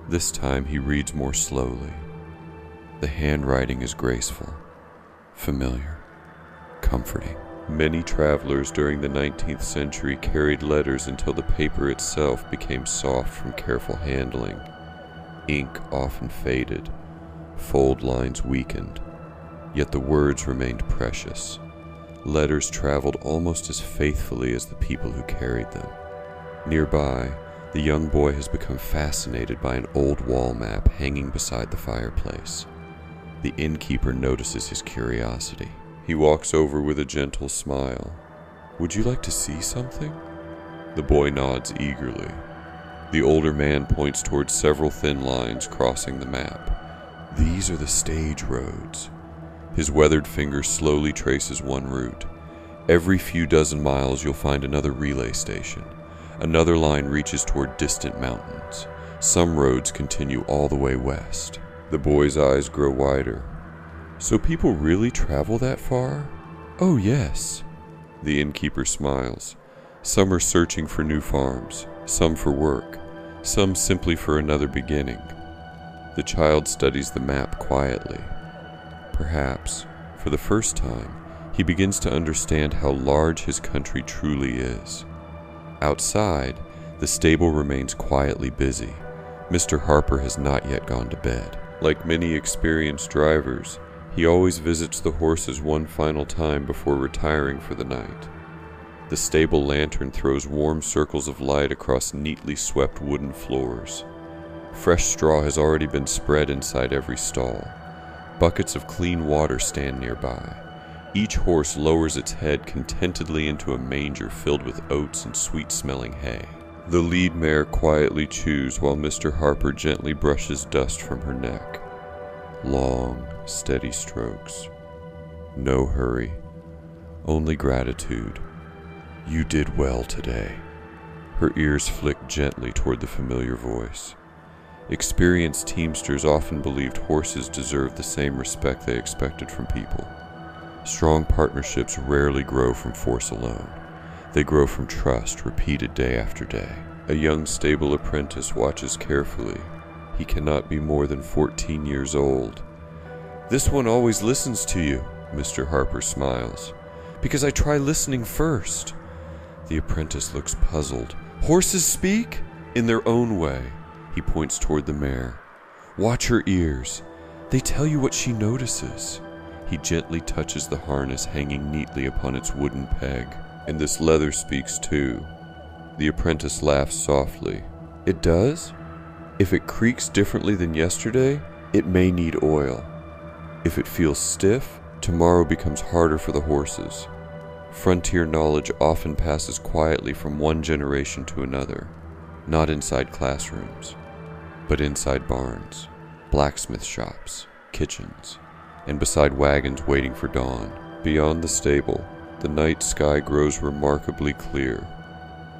This time he reads more slowly. The handwriting is graceful, familiar, comforting. Many travelers during the 19th century carried letters until the paper itself became soft from careful handling. Ink often faded, fold lines weakened, yet the words remained precious. Letters traveled almost as faithfully as the people who carried them. Nearby, the young boy has become fascinated by an old wall map hanging beside the fireplace. The innkeeper notices his curiosity. He walks over with a gentle smile. "Would you like to see something?" The boy nods eagerly. The older man points towards several thin lines crossing the map. "These are the stage roads." His weathered finger slowly traces one route. Every few dozen miles you'll find another relay station. Another line reaches toward distant mountains. Some roads continue all the way west. The boy's eyes grow wider. "So people really travel that far?" "Oh, yes." The innkeeper smiles. Some are searching for new farms, some for work, some simply for another beginning. The child studies the map quietly. Perhaps, for the first time, he begins to understand how large his country truly is. Outside, the stable remains quietly busy. Mr. Harper has not yet gone to bed. Like many experienced drivers, he always visits the horses one final time before retiring for the night. The stable lantern throws warm circles of light across neatly swept wooden floors. Fresh straw has already been spread inside every stall. Buckets of clean water stand nearby. Each horse lowers its head contentedly into a manger filled with oats and sweet-smelling hay. The lead mare quietly chews while Mr. Harper gently brushes dust from her neck. Long, steady strokes. No hurry. Only gratitude. "You did well today." Her ears flick gently toward the familiar voice. Experienced teamsters often believed horses deserved the same respect they expected from people. Strong partnerships rarely grow from force alone. They grow from trust repeated day after day. A young stable apprentice watches carefully. He cannot be more than 14 years old. "This one always listens to you," Mr. Harper smiles. "Because I try listening first." The apprentice looks puzzled. "Horses speak?" "In their own way." He points toward the mare. "Watch her ears. They tell you what she notices." He gently touches the harness hanging neatly upon its wooden peg. "And this leather speaks too." The apprentice laughs softly. "It does? If it creaks differently than yesterday, it may need oil. If it feels stiff, tomorrow becomes harder for the horses." Frontier knowledge often passes quietly from one generation to another, not inside classrooms, but inside barns, blacksmith shops, kitchens, and beside wagons waiting for dawn. Beyond the stable, the night sky grows remarkably clear.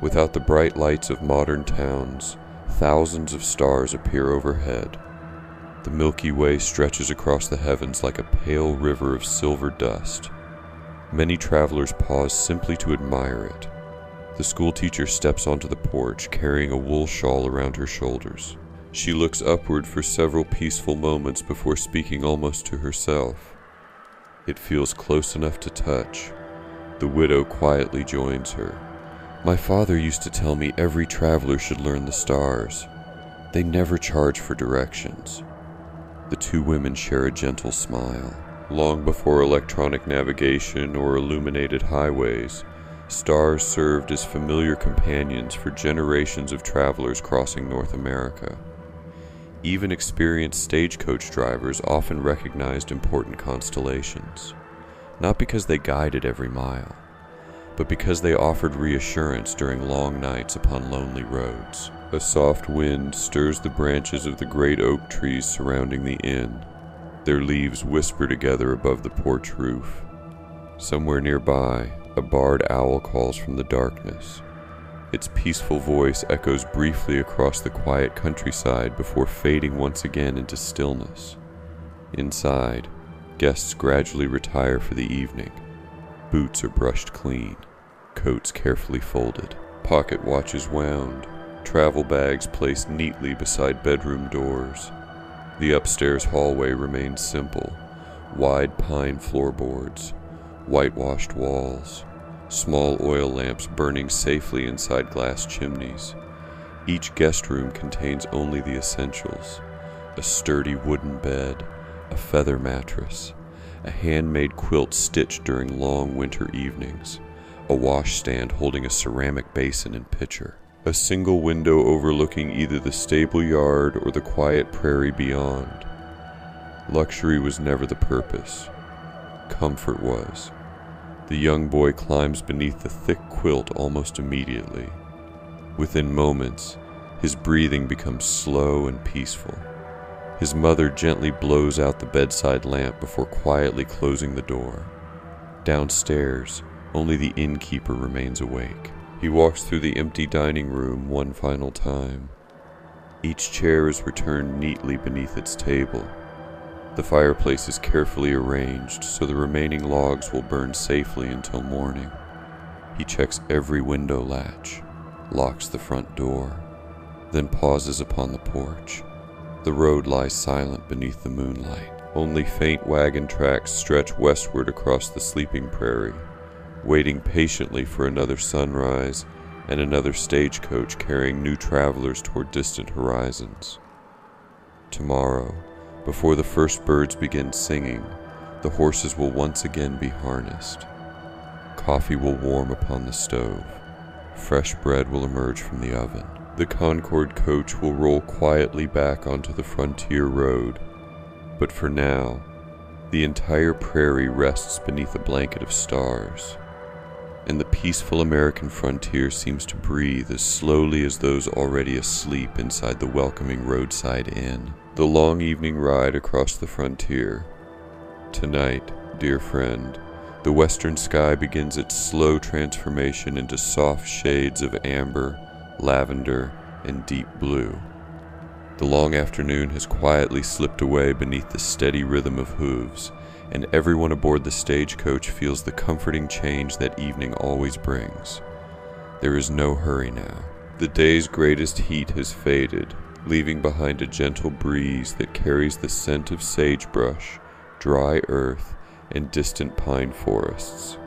Without the bright lights of modern towns, thousands of stars appear overhead. The Milky Way stretches across the heavens like a pale river of silver dust. Many travelers pause simply to admire it. The schoolteacher steps onto the porch, carrying a wool shawl around her shoulders. She looks upward for several peaceful moments before speaking almost to herself. It feels close enough to touch. The widow quietly joins her. "My father used to tell me every traveler should learn the stars. They never charge for directions." The two women share a gentle smile. Long before electronic navigation or illuminated highways, stars served as familiar companions for generations of travelers crossing North America. Even experienced stagecoach drivers often recognized important constellations, not because they guided every mile, but because they offered reassurance during long nights upon lonely roads. A soft wind stirs the branches of the great oak trees surrounding the inn. Their leaves whisper together above the porch roof. Somewhere nearby, a barred owl calls from the darkness. Its peaceful voice echoes briefly across the quiet countryside before fading once again into stillness. Inside, guests gradually retire for the evening. Boots are brushed clean, coats carefully folded, pocket watches wound, travel bags placed neatly beside bedroom doors. The upstairs hallway remains simple: wide pine floorboards, whitewashed walls, small oil lamps burning safely inside glass chimneys. Each guest room contains only the essentials: a sturdy wooden bed, a feather mattress, a handmade quilt stitched during long winter evenings, a washstand holding a ceramic basin and pitcher, a single window overlooking either the stable yard or the quiet prairie beyond. Luxury was never the purpose. Comfort was. The young boy climbs beneath the thick quilt almost immediately. Within moments, his breathing becomes slow and peaceful. His mother gently blows out the bedside lamp before quietly closing the door. Downstairs, only the innkeeper remains awake. He walks through the empty dining room one final time. Each chair is returned neatly beneath its table. The fireplace is carefully arranged so the remaining logs will burn safely until morning. He checks every window latch, locks the front door, then pauses upon the porch. The road lies silent beneath the moonlight. Only faint wagon tracks stretch westward across the sleeping prairie, waiting patiently for another sunrise and another stagecoach carrying new travelers toward distant horizons. Tomorrow, before the first birds begin singing, the horses will once again be harnessed. Coffee will warm upon the stove. Fresh bread will emerge from the oven. The Concord coach will roll quietly back onto the frontier road. But for now, the entire prairie rests beneath a blanket of stars, and the peaceful American frontier seems to breathe as slowly as those already asleep inside the welcoming roadside inn. The long evening ride across the frontier. Tonight, dear friend, the western sky begins its slow transformation into soft shades of amber, lavender, and deep blue. The long afternoon has quietly slipped away beneath the steady rhythm of hooves, and everyone aboard the stagecoach feels the comforting change that evening always brings. There is no hurry now. The day's greatest heat has faded, leaving behind a gentle breeze that carries the scent of sagebrush, dry earth, and distant pine forests.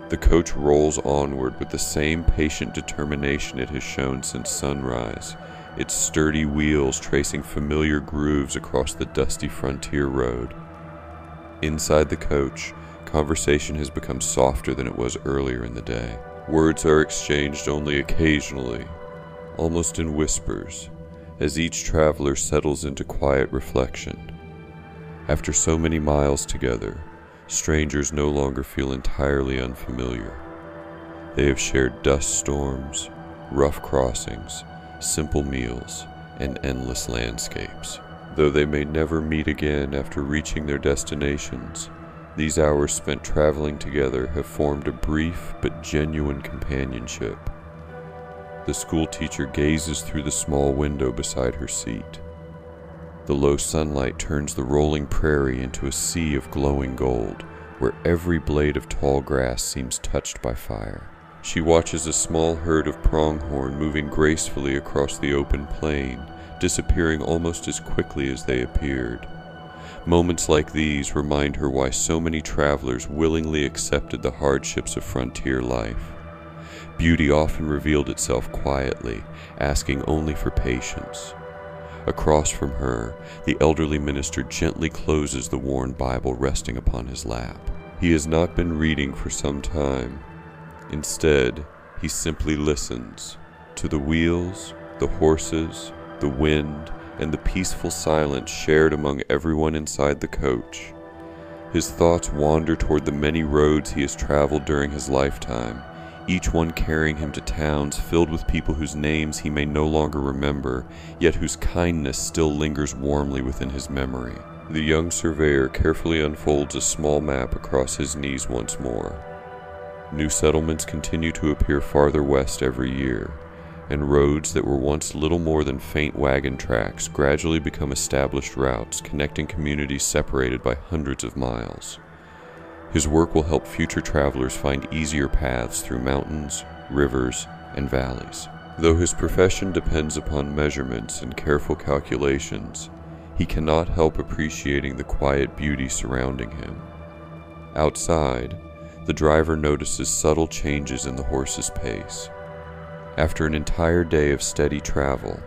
The coach rolls onward with the same patient determination it has shown since sunrise, its sturdy wheels tracing familiar grooves across the dusty frontier road. Inside the coach, conversation has become softer than it was earlier in the day. Words are exchanged only occasionally, almost in whispers, as each traveler settles into quiet reflection. After so many miles together, strangers no longer feel entirely unfamiliar. They have shared dust storms, rough crossings, simple meals, and endless landscapes. Though they may never meet again after reaching their destinations, these hours spent traveling together have formed a brief but genuine companionship. The schoolteacher gazes through the small window beside her seat. The low sunlight turns the rolling prairie into a sea of glowing gold, where every blade of tall grass seems touched by fire. She watches a small herd of pronghorn moving gracefully across the open plain, disappearing almost as quickly as they appeared. Moments like these remind her why so many travelers willingly accepted the hardships of frontier life. Beauty often revealed itself quietly, asking only for patience. Across from her, the elderly minister gently closes the worn Bible resting upon his lap. He has not been reading for some time. Instead, he simply listens to the wheels, the horses, the wind, and the peaceful silence shared among everyone inside the coach. His thoughts wander toward the many roads he has traveled during his lifetime, each one carrying him to towns filled with people whose names he may no longer remember, yet whose kindness still lingers warmly within his memory. The young surveyor carefully unfolds a small map across his knees once more. New settlements continue to appear farther west every year, and roads that were once little more than faint wagon tracks gradually become established routes connecting communities separated by hundreds of miles. His work will help future travelers find easier paths through mountains, rivers, and valleys. Though his profession depends upon measurements and careful calculations, he cannot help appreciating the quiet beauty surrounding him. Outside, the driver notices subtle changes in the horse's pace. After an entire day of steady travel,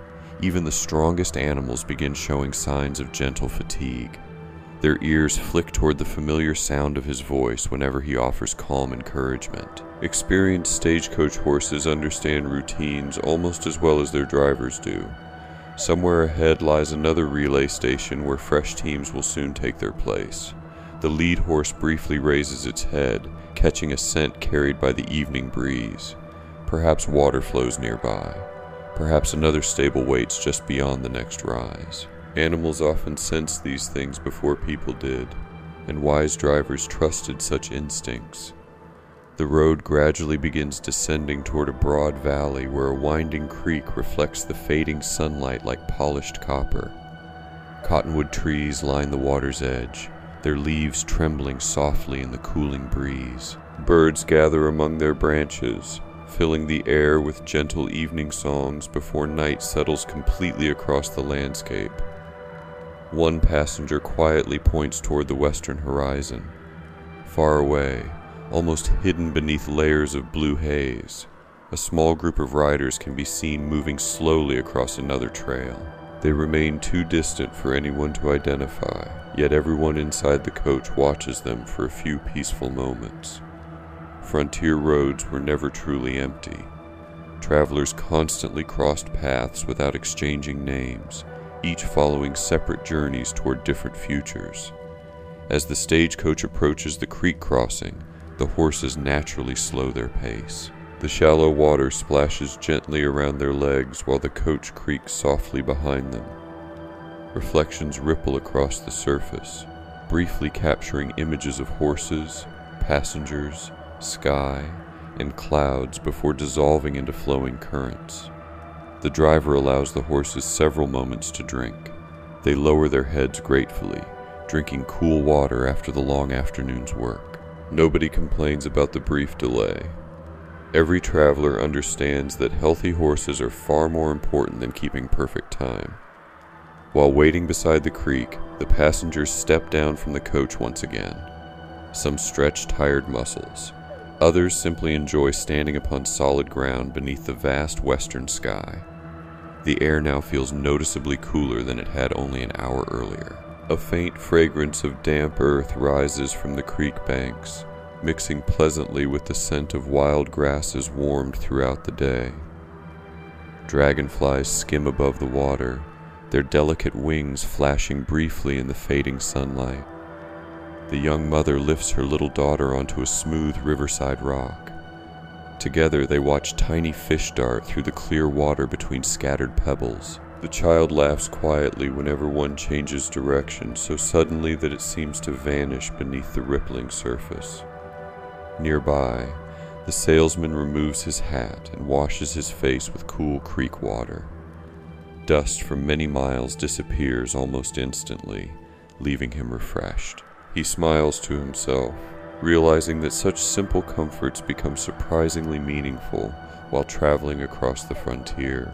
even the strongest animals begin showing signs of gentle fatigue. Their ears flick toward the familiar sound of his voice whenever he offers calm encouragement. Experienced stagecoach horses understand routines almost as well as their drivers do. Somewhere ahead lies another relay station where fresh teams will soon take their place. The lead horse briefly raises its head, catching a scent carried by the evening breeze. Perhaps water flows nearby. Perhaps another stable waits just beyond the next rise. Animals often sensed these things before people did, and wise drivers trusted such instincts. The road gradually begins descending toward a broad valley where a winding creek reflects the fading sunlight like polished copper. Cottonwood trees line the water's edge, their leaves trembling softly in the cooling breeze. Birds gather among their branches, filling the air with gentle evening songs before night settles completely across the landscape. One passenger quietly points toward the western horizon. Far away, almost hidden beneath layers of blue haze, a small group of riders can be seen moving slowly across another trail. They remain too distant for anyone to identify, yet everyone inside the coach watches them for a few peaceful moments. Frontier roads were never truly empty. Travelers constantly crossed paths without exchanging names, each following separate journeys toward different futures. As the stagecoach approaches the creek crossing, the horses naturally slow their pace. The shallow water splashes gently around their legs while the coach creaks softly behind them. Reflections ripple across the surface, briefly capturing images of horses, passengers, sky, and clouds before dissolving into flowing currents. The driver allows the horses several moments to drink. They lower their heads gratefully, drinking cool water after the long afternoon's work. Nobody complains about the brief delay. Every traveler understands that healthy horses are far more important than keeping perfect time. While waiting beside the creek, the passengers step down from the coach once again. Some stretch tired muscles. Others simply enjoy standing upon solid ground beneath the vast western sky. The air now feels noticeably cooler than it had only an hour earlier. A faint fragrance of damp earth rises from the creek banks, mixing pleasantly with the scent of wild grasses warmed throughout the day. Dragonflies skim above the water, their delicate wings flashing briefly in the fading sunlight. The young mother lifts her little daughter onto a smooth riverside rock. Together they watch tiny fish dart through the clear water between scattered pebbles. The child laughs quietly whenever one changes direction so suddenly that it seems to vanish beneath the rippling surface. Nearby, the salesman removes his hat and washes his face with cool creek water. Dust from many miles disappears almost instantly, leaving him refreshed. He smiles to himself, realizing that such simple comforts become surprisingly meaningful while traveling across the frontier.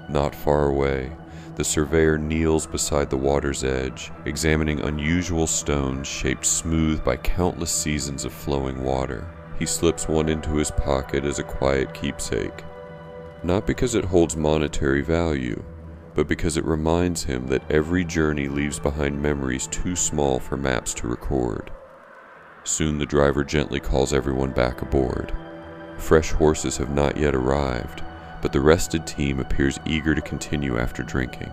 Not far away, the surveyor kneels beside the water's edge, examining unusual stones shaped smooth by countless seasons of flowing water. He slips one into his pocket as a quiet keepsake, not because it holds monetary value, but because it reminds him that every journey leaves behind memories too small for maps to record. Soon the driver gently calls everyone back aboard. Fresh horses have not yet arrived, but the rested team appears eager to continue after drinking.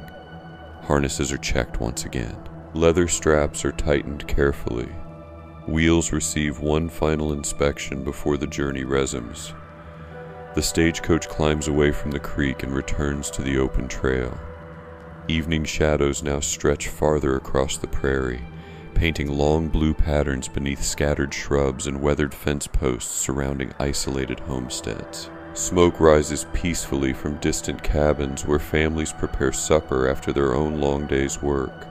Harnesses are checked once again. Leather straps are tightened carefully. Wheels receive one final inspection before the journey resumes. The stagecoach climbs away from the creek and returns to the open trail. Evening shadows now stretch farther across the prairie, painting long blue patterns beneath scattered shrubs and weathered fence posts surrounding isolated homesteads. Smoke rises peacefully from distant cabins where families prepare supper after their own long day's work.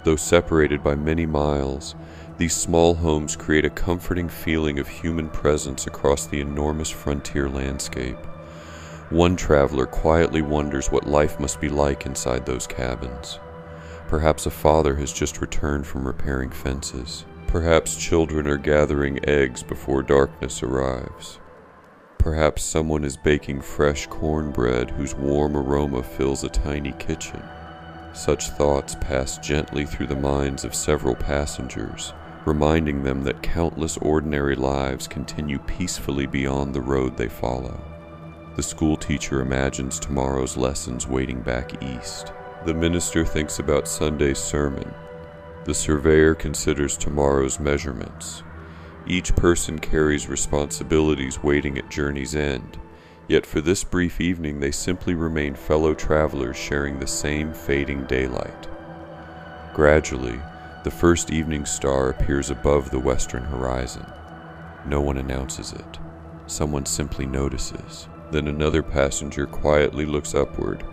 Though separated by many miles, these small homes create a comforting feeling of human presence across the enormous frontier landscape. One traveler quietly wonders what life must be like inside those cabins. Perhaps a father has just returned from repairing fences. Perhaps children are gathering eggs before darkness arrives. Perhaps someone is baking fresh cornbread whose warm aroma fills a tiny kitchen. Such thoughts pass gently through the minds of several passengers, reminding them that countless ordinary lives continue peacefully beyond the road they follow. The school teacher imagines tomorrow's lessons waiting back east. The minister thinks about Sunday's sermon. The surveyor considers tomorrow's measurements. Each person carries responsibilities waiting at journey's end, yet for this brief evening they simply remain fellow travelers sharing the same fading daylight. Gradually, the first evening star appears above the western horizon. No one announces it. Someone simply notices. Then another passenger quietly looks upward.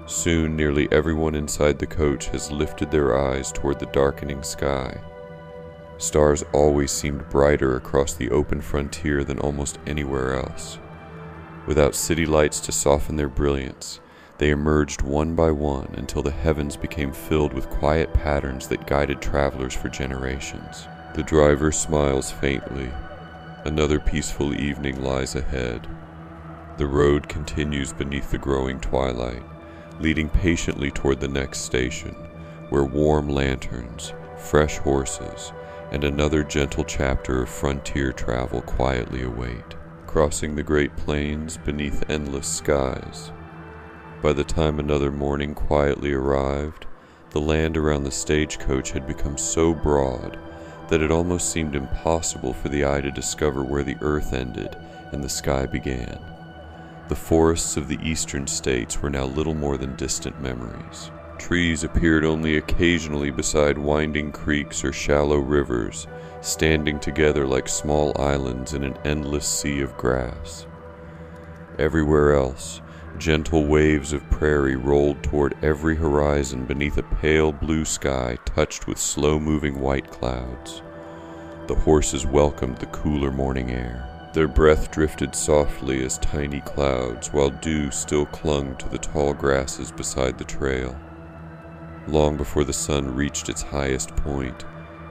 Soon, nearly everyone inside the coach has lifted their eyes toward the darkening sky. Stars always seemed brighter across the open frontier than almost anywhere else. Without city lights to soften their brilliance, they emerged one by one until the heavens became filled with quiet patterns that guided travelers for generations. The driver smiles faintly. Another peaceful evening lies ahead. The road continues beneath the growing twilight, leading patiently toward the next station, where warm lanterns, fresh horses, and another gentle chapter of frontier travel quietly await, crossing the great plains beneath endless skies. By the time another morning quietly arrived, the land around the stagecoach had become so broad that it almost seemed impossible for the eye to discover where the earth ended and the sky began. The forests of the eastern states were now little more than distant memories. Trees appeared only occasionally beside winding creeks or shallow rivers, standing together like small islands in an endless sea of grass. Everywhere else, gentle waves of prairie rolled toward every horizon beneath a pale blue sky touched with slow-moving white clouds. The horses welcomed the cooler morning air. Their breath drifted softly as tiny clouds, while dew still clung to the tall grasses beside the trail. Long before the sun reached its highest point,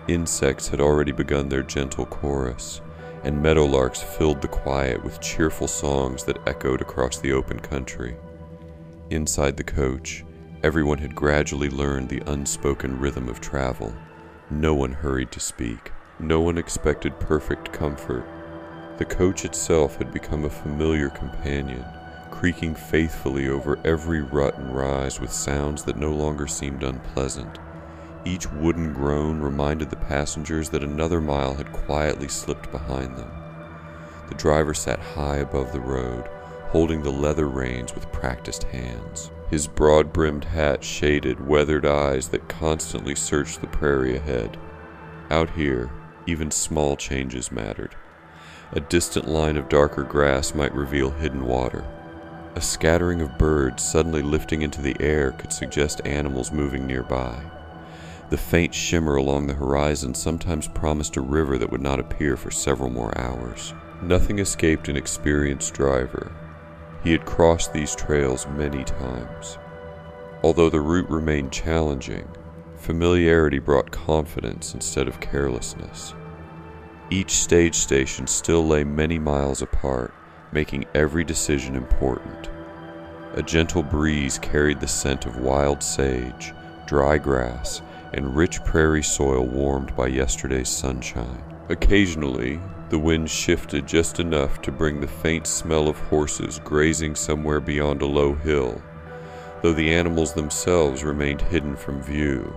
insects had already begun their gentle chorus, and meadowlarks filled the quiet with cheerful songs that echoed across the open country. Inside the coach, everyone had gradually learned the unspoken rhythm of travel. No one hurried to speak. No one expected perfect comfort. The coach itself had become a familiar companion, creaking faithfully over every rut and rise with sounds that no longer seemed unpleasant. Each wooden groan reminded the passengers that another mile had quietly slipped behind them. The driver sat high above the road, holding the leather reins with practiced hands. His broad-brimmed hat shaded weathered eyes that constantly searched the prairie ahead. Out here, even small changes mattered. A distant line of darker grass might reveal hidden water. A scattering of birds suddenly lifting into the air could suggest animals moving nearby. The faint shimmer along the horizon sometimes promised a river that would not appear for several more hours. Nothing escaped an experienced driver. He had crossed these trails many times. Although the route remained challenging, familiarity brought confidence instead of carelessness. Each stage station still lay many miles apart, making every decision important. A gentle breeze carried the scent of wild sage, dry grass, and rich prairie soil warmed by yesterday's sunshine. Occasionally, the wind shifted just enough to bring the faint smell of horses grazing somewhere beyond a low hill, though the animals themselves remained hidden from view.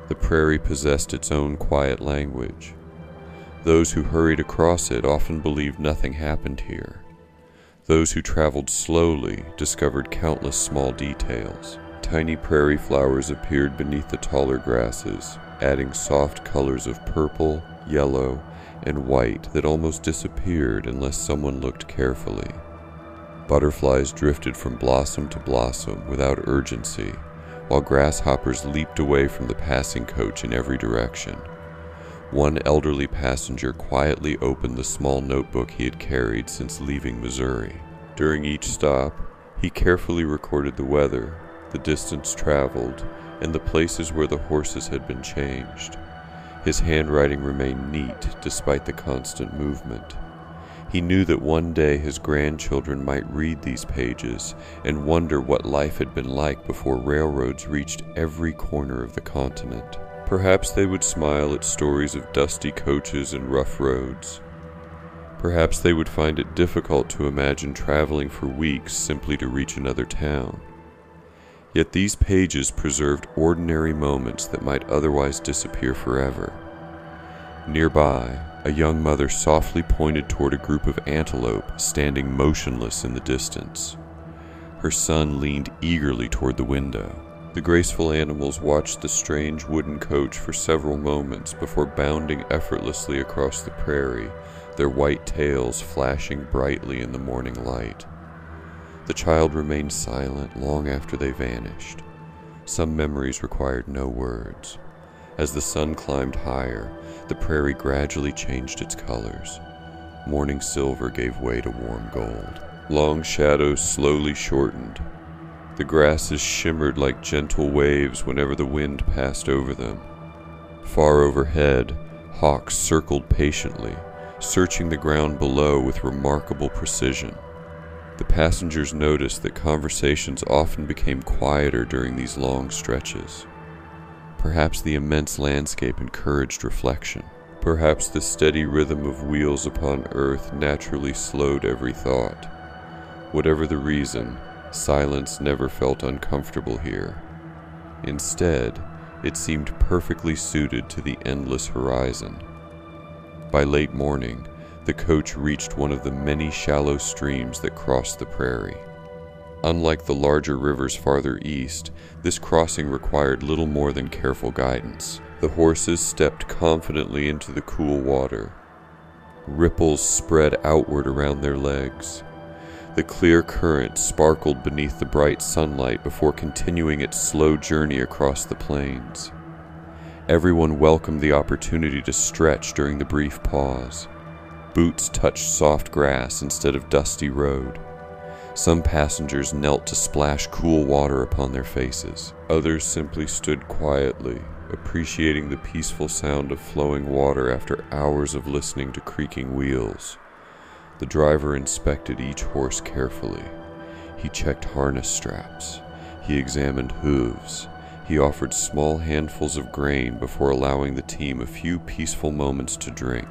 The prairie possessed its own quiet language. Those who hurried across it often believed nothing happened here. Those who traveled slowly discovered countless small details. Tiny prairie flowers appeared beneath the taller grasses, adding soft colors of purple, yellow, and white that almost disappeared unless someone looked carefully. Butterflies drifted from blossom to blossom without urgency, while grasshoppers leaped away from the passing coach in every direction. One elderly passenger quietly opened the small notebook he had carried since leaving Missouri. During each stop, he carefully recorded the weather, the distance traveled, and the places where the horses had been changed. His handwriting remained neat despite the constant movement. He knew that one day his grandchildren might read these pages and wonder what life had been like before railroads reached every corner of the continent. Perhaps they would smile at stories of dusty coaches and rough roads. Perhaps they would find it difficult to imagine traveling for weeks simply to reach another town. Yet these pages preserved ordinary moments that might otherwise disappear forever. Nearby, a young mother softly pointed toward a group of antelope standing motionless in the distance. Her son leaned eagerly toward the window. The graceful animals watched the strange wooden coach for several moments before bounding effortlessly across the prairie, their white tails flashing brightly in the morning light. The child remained silent long after they vanished. Some memories required no words. As the sun climbed higher, the prairie gradually changed its colors. Morning silver gave way to warm gold. Long shadows slowly shortened. The grasses shimmered like gentle waves whenever the wind passed over them. Far overhead, hawks circled patiently, searching the ground below with remarkable precision. The passengers noticed that conversations often became quieter during these long stretches. Perhaps the immense landscape encouraged reflection. Perhaps the steady rhythm of wheels upon earth naturally slowed every thought. Whatever the reason, silence never felt uncomfortable here. Instead, it seemed perfectly suited to the endless horizon. By late morning, the coach reached one of the many shallow streams that crossed the prairie. Unlike the larger rivers farther east, this crossing required little more than careful guidance. The horses stepped confidently into the cool water. Ripples spread outward around their legs. The clear current sparkled beneath the bright sunlight before continuing its slow journey across the plains. Everyone welcomed the opportunity to stretch during the brief pause. Boots touched soft grass instead of dusty road. Some passengers knelt to splash cool water upon their faces. Others simply stood quietly, appreciating the peaceful sound of flowing water after hours of listening to creaking wheels. The driver inspected each horse carefully. He checked harness straps. He examined hooves. He offered small handfuls of grain before allowing the team a few peaceful moments to drink.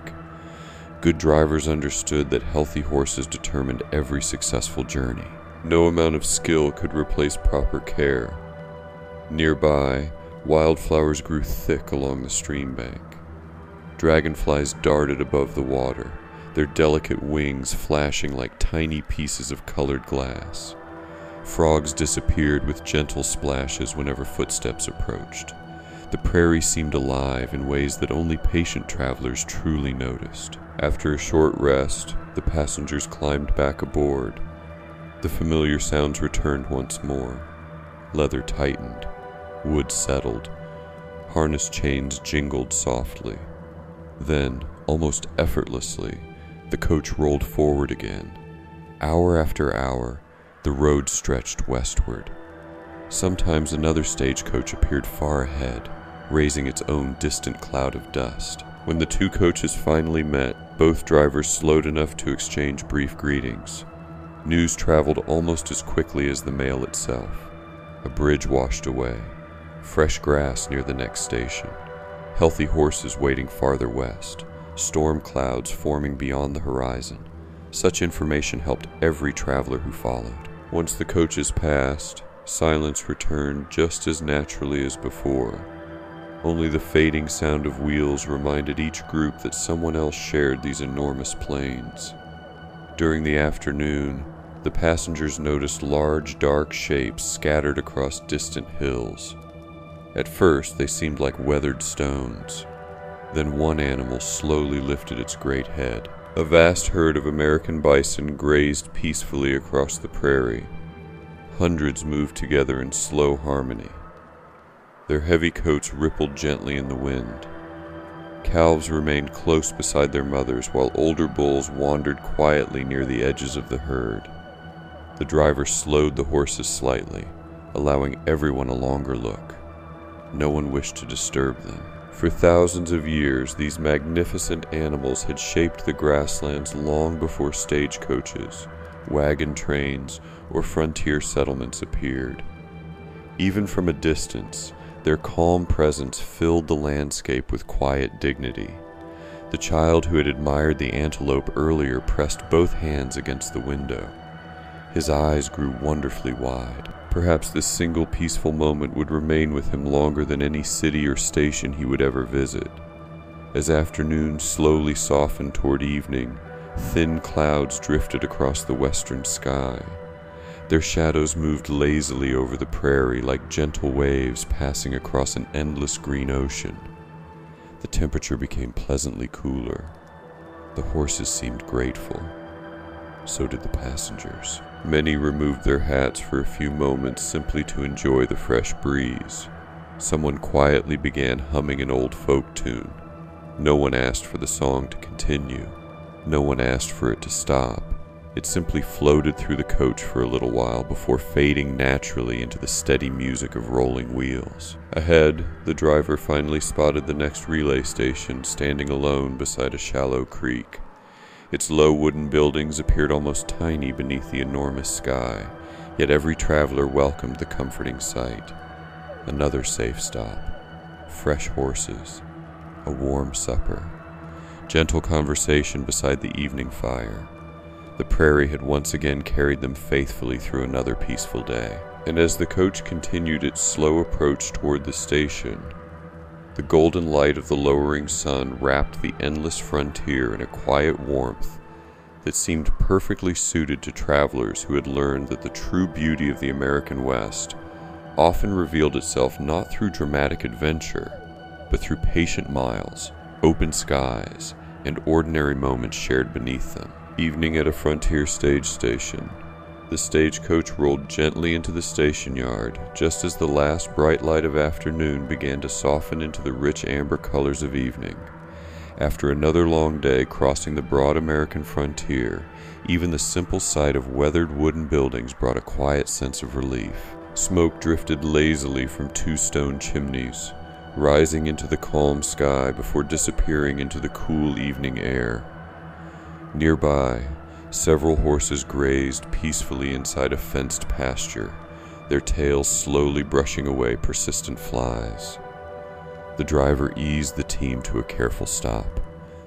Good drivers understood that healthy horses determined every successful journey. No amount of skill could replace proper care. Nearby, wildflowers grew thick along the stream bank. Dragonflies darted above the water, their delicate wings flashing like tiny pieces of colored glass. Frogs disappeared with gentle splashes whenever footsteps approached. The prairie seemed alive in ways that only patient travelers truly noticed. After a short rest, the passengers climbed back aboard. The familiar sounds returned once more. Leather tightened. Wood settled. Harness chains jingled softly. Then, almost effortlessly, the coach rolled forward again. Hour after hour, the road stretched westward. Sometimes another stagecoach appeared far ahead, raising its own distant cloud of dust. When the two coaches finally met, both drivers slowed enough to exchange brief greetings. News traveled almost as quickly as the mail itself. A bridge washed away, fresh grass near the next station, healthy horses waiting farther west, storm clouds forming beyond the horizon. Such information helped every traveler who followed. Once the coaches passed, silence returned just as naturally as before. Only the fading sound of wheels reminded each group that someone else shared these enormous plains. During the afternoon, the passengers noticed large, dark shapes scattered across distant hills. At first, they seemed like weathered stones. Then one animal slowly lifted its great head. A vast herd of American bison grazed peacefully across the prairie. Hundreds moved together in slow harmony. Their heavy coats rippled gently in the wind. Calves remained close beside their mothers, while older bulls wandered quietly near the edges of the herd. The driver slowed the horses slightly, allowing everyone a longer look. No one wished to disturb them. For thousands of years, these magnificent animals had shaped the grasslands long before stagecoaches, wagon trains, or frontier settlements appeared. Even from a distance, their calm presence filled the landscape with quiet dignity. The child who had admired the antelope earlier pressed both hands against the window. His eyes grew wonderfully wide. Perhaps this single peaceful moment would remain with him longer than any city or station he would ever visit. As afternoon slowly softened toward evening, thin clouds drifted across the western sky. Their shadows moved lazily over the prairie like gentle waves passing across an endless green ocean. The temperature became pleasantly cooler. The horses seemed grateful. So did the passengers. Many removed their hats for a few moments simply to enjoy the fresh breeze. Someone quietly began humming an old folk tune. No one asked for the song to continue. No one asked for it to stop. It simply floated through the coach for a little while before fading naturally into the steady music of rolling wheels. Ahead, the driver finally spotted the next relay station standing alone beside a shallow creek. Its low wooden buildings appeared almost tiny beneath the enormous sky, yet every traveler welcomed the comforting sight. Another safe stop, fresh horses, a warm supper, gentle conversation beside the evening fire. The prairie had once again carried them faithfully through another peaceful day, and as the coach continued its slow approach toward the station, the golden light of the lowering sun wrapped the endless frontier in a quiet warmth that seemed perfectly suited to travelers who had learned that the true beauty of the American West often revealed itself not through dramatic adventure, but through patient miles, open skies, and ordinary moments shared beneath them. Evening at a frontier stage station. The stagecoach rolled gently into the station yard just as the last bright light of afternoon began to soften into the rich amber colors of evening. After another long day crossing the broad American frontier, even the simple sight of weathered wooden buildings brought a quiet sense of relief. Smoke drifted lazily from two stone chimneys, rising into the calm sky before disappearing into the cool evening air. Nearby, several horses grazed peacefully inside a fenced pasture, their tails slowly brushing away persistent flies. The driver eased the team to a careful stop.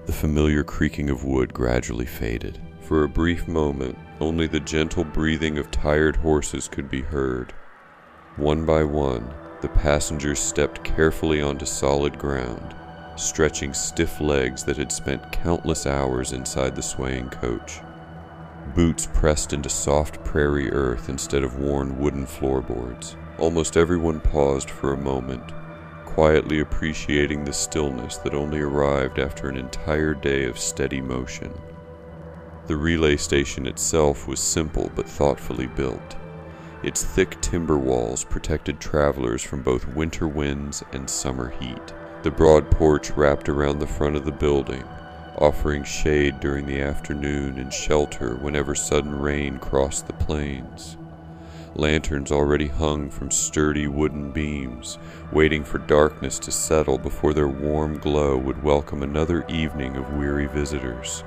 The familiar creaking of wood gradually faded. For a brief moment, only the gentle breathing of tired horses could be heard. One by one, the passengers stepped carefully onto solid ground, stretching stiff legs that had spent countless hours inside the swaying coach. Boots pressed into soft prairie earth instead of worn wooden floorboards. Almost everyone paused for a moment, quietly appreciating the stillness that only arrived after an entire day of steady motion. The relay station itself was simple but thoughtfully built. Its thick timber walls protected travelers from both winter winds and summer heat. The broad porch wrapped around the front of the building, offering shade during the afternoon and shelter whenever sudden rain crossed the plains. Lanterns already hung from sturdy wooden beams, waiting for darkness to settle before their warm glow would welcome another evening of weary visitors.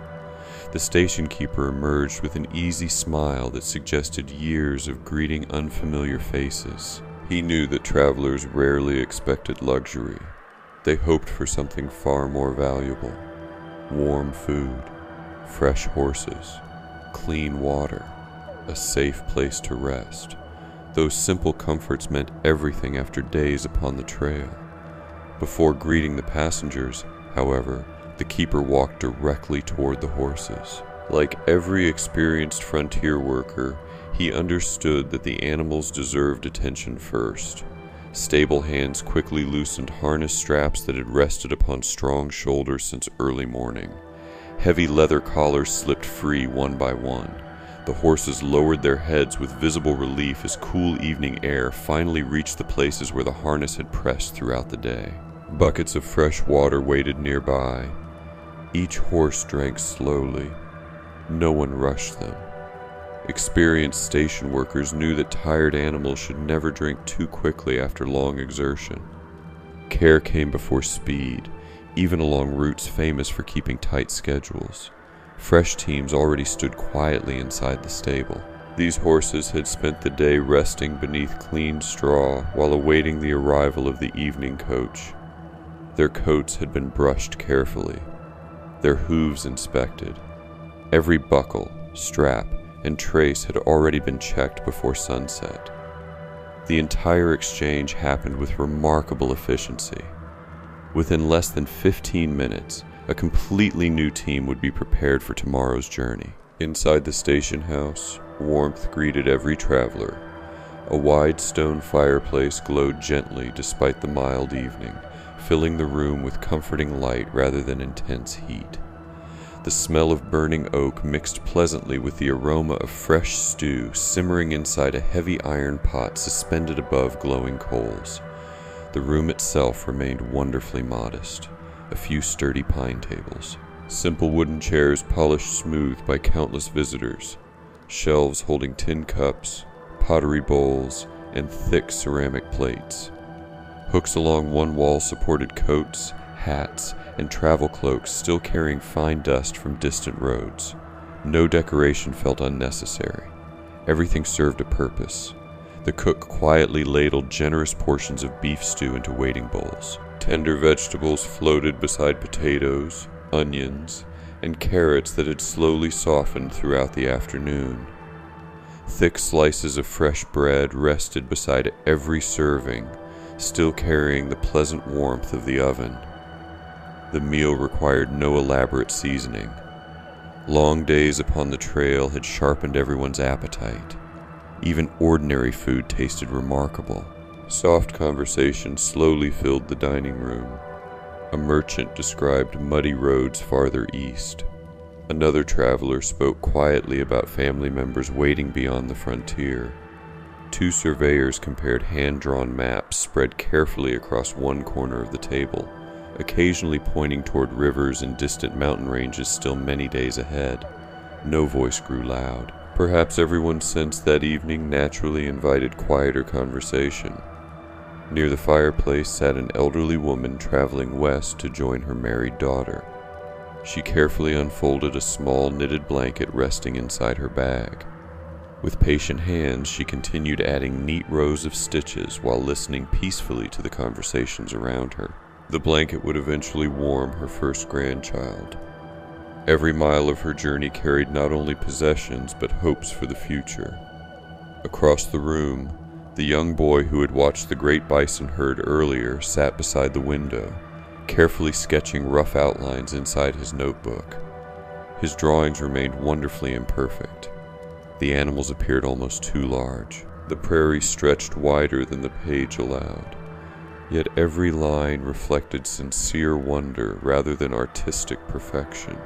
The station keeper emerged with an easy smile that suggested years of greeting unfamiliar faces. He knew that travelers rarely expected luxury. They hoped for something far more valuable: warm food, fresh horses, clean water, a safe place to rest. Those simple comforts meant everything after days upon the trail. Before greeting the passengers, however, the keeper walked directly toward the horses. Like every experienced frontier worker, he understood that the animals deserved attention first. Stable hands quickly loosened harness straps that had rested upon strong shoulders since early morning. Heavy leather collars slipped free one by one. The horses lowered their heads with visible relief as cool evening air finally reached the places where the harness had pressed throughout the day. Buckets of fresh water waited nearby. Each horse drank slowly. No one rushed them. Experienced station workers knew that tired animals should never drink too quickly after long exertion. Care came before speed, even along routes famous for keeping tight schedules. Fresh teams already stood quietly inside the stable. These horses had spent the day resting beneath clean straw while awaiting the arrival of the evening coach. Their coats had been brushed carefully, their hooves inspected. Every buckle, strap, and trace had already been checked before sunset. The entire exchange happened with remarkable efficiency. Within less than 15 minutes, a completely new team would be prepared for tomorrow's journey. Inside the station house, warmth greeted every traveler. A wide stone fireplace glowed gently despite the mild evening, filling the room with comforting light rather than intense heat. The smell of burning oak mixed pleasantly with the aroma of fresh stew simmering inside a heavy iron pot suspended above glowing coals. The room itself remained wonderfully modest. A few sturdy pine tables, simple wooden chairs polished smooth by countless visitors, shelves holding tin cups, pottery bowls, and thick ceramic plates. Hooks along one wall supported coats, hats, and travel cloaks still carrying fine dust from distant roads. No decoration felt unnecessary. Everything served a purpose. The cook quietly ladled generous portions of beef stew into waiting bowls. Tender vegetables floated beside potatoes, onions, and carrots that had slowly softened throughout the afternoon. Thick slices of fresh bread rested beside every serving, still carrying the pleasant warmth of the oven. The meal required no elaborate seasoning. Long days upon the trail had sharpened everyone's appetite. Even ordinary food tasted remarkable. Soft conversation slowly filled the dining room. A merchant described muddy roads farther east. Another traveler spoke quietly about family members waiting beyond the frontier. Two surveyors compared hand-drawn maps spread carefully across one corner of the table, occasionally pointing toward rivers and distant mountain ranges still many days ahead. No voice grew loud. Perhaps everyone's sense that evening naturally invited quieter conversation. Near the fireplace sat an elderly woman traveling west to join her married daughter. She carefully unfolded a small knitted blanket resting inside her bag. With patient hands, she continued adding neat rows of stitches while listening peacefully to the conversations around her. The blanket would eventually warm her first grandchild. Every mile of her journey carried not only possessions but hopes for the future. Across the room, the young boy who had watched the great bison herd earlier sat beside the window, carefully sketching rough outlines inside his notebook. His drawings remained wonderfully imperfect. The animals appeared almost too large. The prairie stretched wider than the page allowed, yet every line reflected sincere wonder rather than artistic perfection.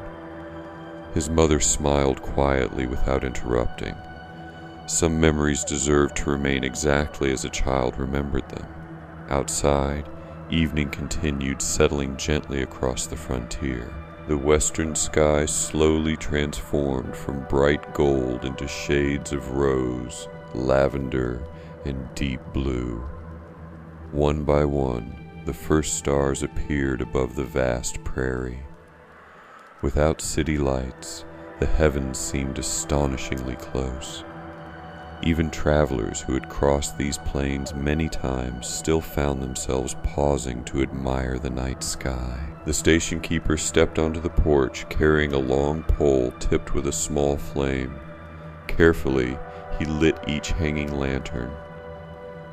His mother smiled quietly without interrupting. Some memories deserved to remain exactly as a child remembered them. Outside, evening continued, settling gently across the frontier. The western sky slowly transformed from bright gold into shades of rose, lavender, and deep blue. One by one, the first stars appeared above the vast prairie. Without city lights, The heavens seemed astonishingly close. Even travelers who had crossed these plains many times still found themselves pausing to admire the night sky. The station keeper stepped onto the porch carrying a long pole tipped with a small flame. Carefully, he lit each hanging lantern.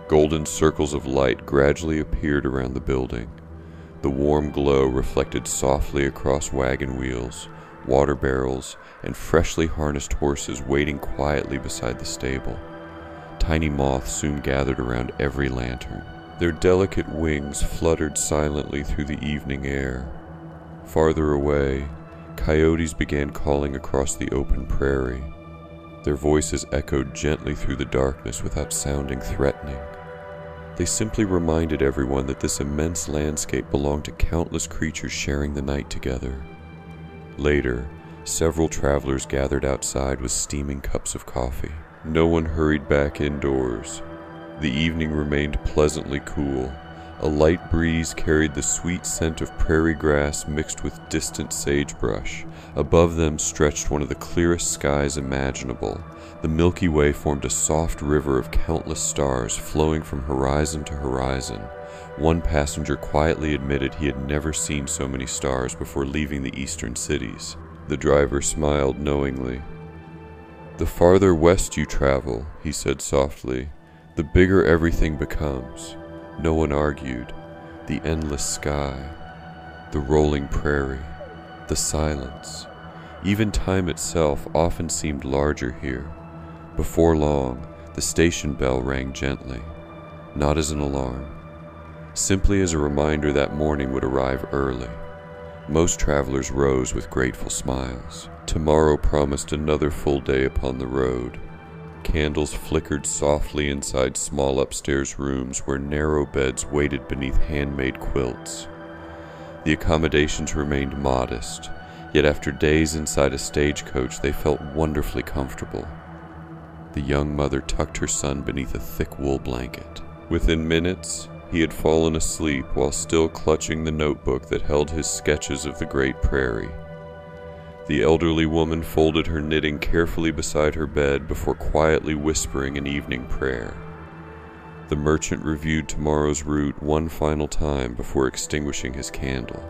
Golden circles of light gradually appeared around the building. The warm glow reflected softly across wagon wheels, water barrels, and freshly harnessed horses waiting quietly beside the stable. Tiny moths soon gathered around every lantern. Their delicate wings fluttered silently through the evening air. Farther away, coyotes began calling across the open prairie. Their voices echoed gently through the darkness without sounding threatening. They simply reminded everyone that this immense landscape belonged to countless creatures sharing the night together. Later, several travelers gathered outside with steaming cups of coffee. No one hurried back indoors. The evening remained pleasantly cool. A light breeze carried the sweet scent of prairie grass mixed with distant sagebrush. Above them stretched one of the clearest skies imaginable. The Milky Way formed a soft river of countless stars flowing from horizon to horizon. One passenger quietly admitted he had never seen so many stars before leaving the eastern cities. The driver smiled knowingly. "The farther west you travel," he said softly, "the bigger everything becomes." No one argued. The endless sky, the rolling prairie, the silence. Even time itself often seemed larger here. Before long, the station bell rang gently, not as an alarm, simply as a reminder that morning would arrive early. Most travelers rose with grateful smiles. Tomorrow promised another full day upon the road. Candles flickered softly inside small upstairs rooms where narrow beds waited beneath handmade quilts. The accommodations remained modest, yet after days inside a stagecoach they felt wonderfully comfortable. The young mother tucked her son beneath a thick wool blanket. Within minutes, he had fallen asleep while still clutching the notebook that held his sketches of the Great Prairie. The elderly woman folded her knitting carefully beside her bed before quietly whispering an evening prayer. The merchant reviewed tomorrow's route one final time before extinguishing his candle.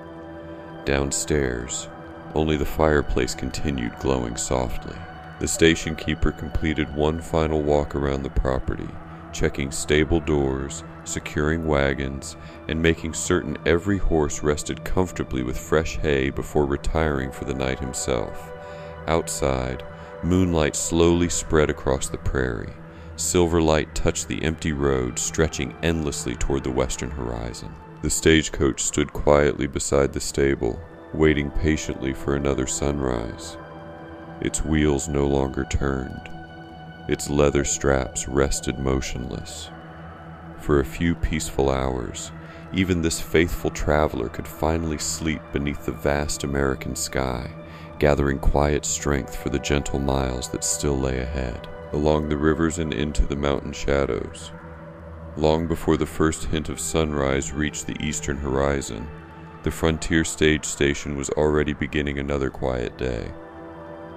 Downstairs, only the fireplace continued glowing softly. The station keeper completed one final walk around the property, checking stable doors, securing wagons, and making certain every horse rested comfortably with fresh hay before retiring for the night himself. Outside, moonlight slowly spread across the prairie. Silver light touched the empty road, stretching endlessly toward the western horizon. The stagecoach stood quietly beside the stable, waiting patiently for another sunrise. Its wheels no longer turned. Its leather straps rested motionless. For a few peaceful hours, even this faithful traveler could finally sleep beneath the vast American sky, gathering quiet strength for the gentle miles that still lay ahead, along the rivers and into the mountain shadows. Long before the first hint of sunrise reached the eastern horizon, the frontier stage station was already beginning another quiet day.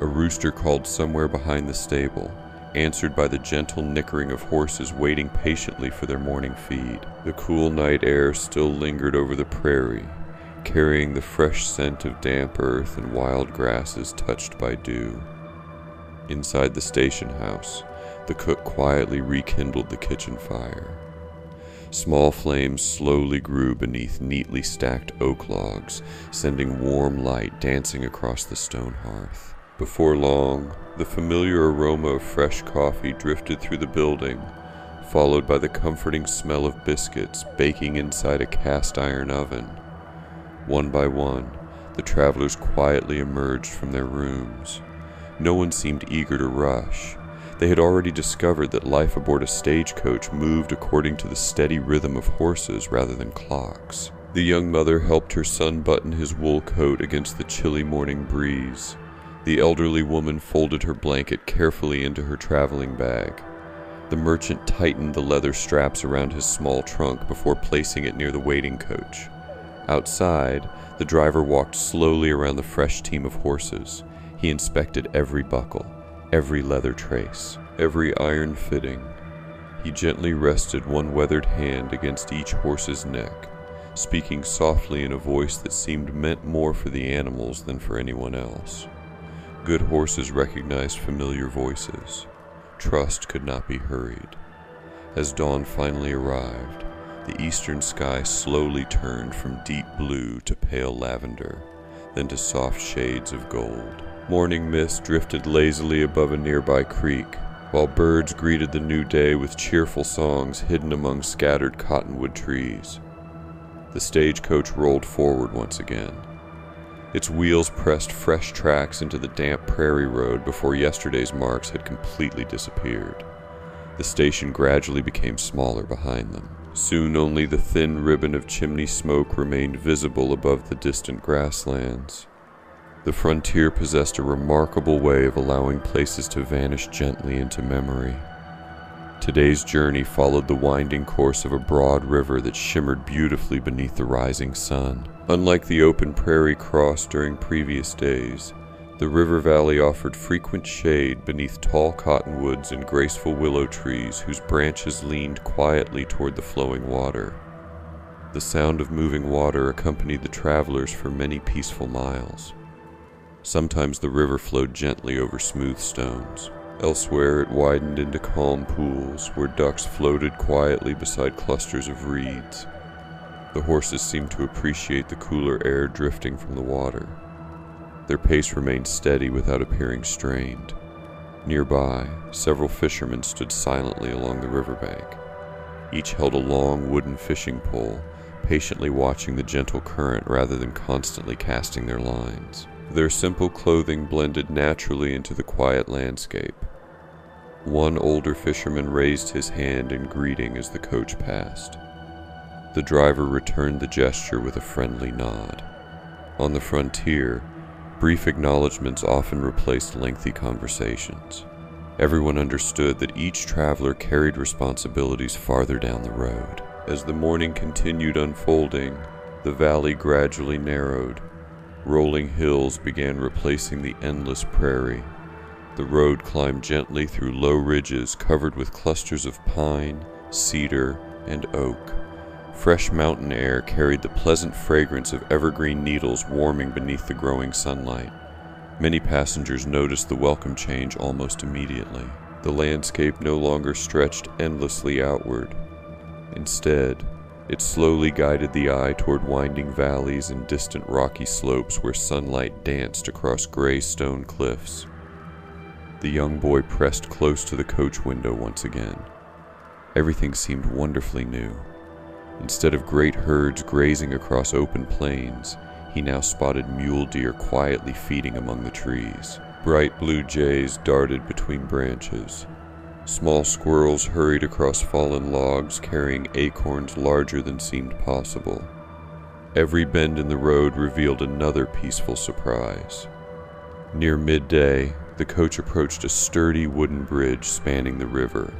A rooster called somewhere behind the stable, answered by the gentle nickering of horses waiting patiently for their morning feed. The cool night air still lingered over the prairie, carrying the fresh scent of damp earth and wild grasses touched by dew. Inside the station house, the cook quietly rekindled the kitchen fire. Small flames slowly grew beneath neatly stacked oak logs, sending warm light dancing across the stone hearth. Before long, the familiar aroma of fresh coffee drifted through the building, followed by the comforting smell of biscuits baking inside a cast-iron oven. One by one, the travelers quietly emerged from their rooms. No one seemed eager to rush. They had already discovered that life aboard a stagecoach moved according to the steady rhythm of horses rather than clocks. The young mother helped her son button his wool coat against the chilly morning breeze. The elderly woman folded her blanket carefully into her traveling bag. The merchant tightened the leather straps around his small trunk before placing it near the waiting coach. Outside, the driver walked slowly around the fresh team of horses. He inspected every buckle, every leather trace, every iron fitting. He gently rested one weathered hand against each horse's neck, speaking softly in a voice that seemed meant more for the animals than for anyone else. Good horses recognized familiar voices. Trust could not be hurried. As dawn finally arrived, the eastern sky slowly turned from deep blue to pale lavender, then to soft shades of gold. Morning mist drifted lazily above a nearby creek, while birds greeted the new day with cheerful songs hidden among scattered cottonwood trees. The stagecoach rolled forward once again. Its wheels pressed fresh tracks into the damp prairie road before yesterday's marks had completely disappeared. The station gradually became smaller behind them. Soon only the thin ribbon of chimney smoke remained visible above the distant grasslands. The frontier possessed a remarkable way of allowing places to vanish gently into memory. Today's journey followed the winding course of a broad river that shimmered beautifully beneath the rising sun. Unlike the open prairie crossed during previous days, the river valley offered frequent shade beneath tall cottonwoods and graceful willow trees whose branches leaned quietly toward the flowing water. The sound of moving water accompanied the travelers for many peaceful miles. Sometimes the river flowed gently over smooth stones. Elsewhere it widened into calm pools where ducks floated quietly beside clusters of reeds. The horses seemed to appreciate the cooler air drifting from the water. Their pace remained steady without appearing strained. Nearby, several fishermen stood silently along the riverbank. Each held a long wooden fishing pole, patiently watching the gentle current rather than constantly casting their lines. Their simple clothing blended naturally into the quiet landscape. One older fisherman raised his hand in greeting as the coach passed. The driver returned the gesture with a friendly nod. On the frontier, brief acknowledgments often replaced lengthy conversations. Everyone understood that each traveler carried responsibilities farther down the road. As the morning continued unfolding, the valley gradually narrowed. Rolling hills began replacing the endless prairie. The road climbed gently through low ridges covered with clusters of pine, cedar, and oak. Fresh mountain air carried the pleasant fragrance of evergreen needles warming beneath the growing sunlight. Many passengers noticed the welcome change almost immediately. The landscape no longer stretched endlessly outward. Instead, it slowly guided the eye toward winding valleys and distant rocky slopes where sunlight danced across gray stone cliffs. The young boy pressed close to the coach window once again. Everything seemed wonderfully new. Instead of great herds grazing across open plains, he now spotted mule deer quietly feeding among the trees. Bright blue jays darted between branches. Small squirrels hurried across fallen logs carrying acorns larger than seemed possible. Every bend in the road revealed another peaceful surprise. Near midday, the coach approached a sturdy wooden bridge spanning the river.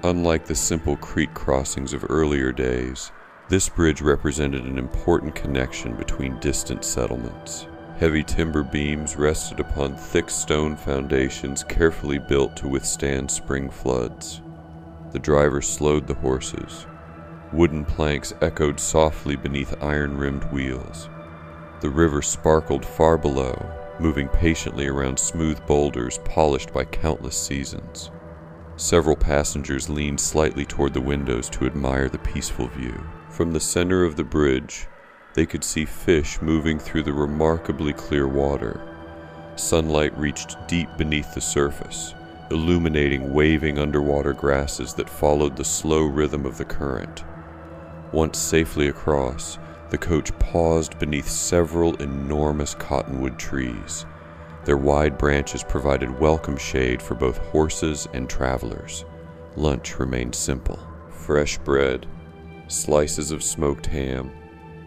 Unlike the simple creek crossings of earlier days, this bridge represented an important connection between distant settlements. Heavy timber beams rested upon thick stone foundations carefully built to withstand spring floods. The driver slowed the horses. Wooden planks echoed softly beneath iron-rimmed wheels. The river sparkled far below, moving patiently around smooth boulders polished by countless seasons. Several passengers leaned slightly toward the windows to admire the peaceful view. From the center of the bridge, they could see fish moving through the remarkably clear water. Sunlight reached deep beneath the surface, illuminating waving underwater grasses that followed the slow rhythm of the current. Once safely across, the coach paused beneath several enormous cottonwood trees. Their wide branches provided welcome shade for both horses and travelers. Lunch remained simple. Fresh bread, slices of smoked ham,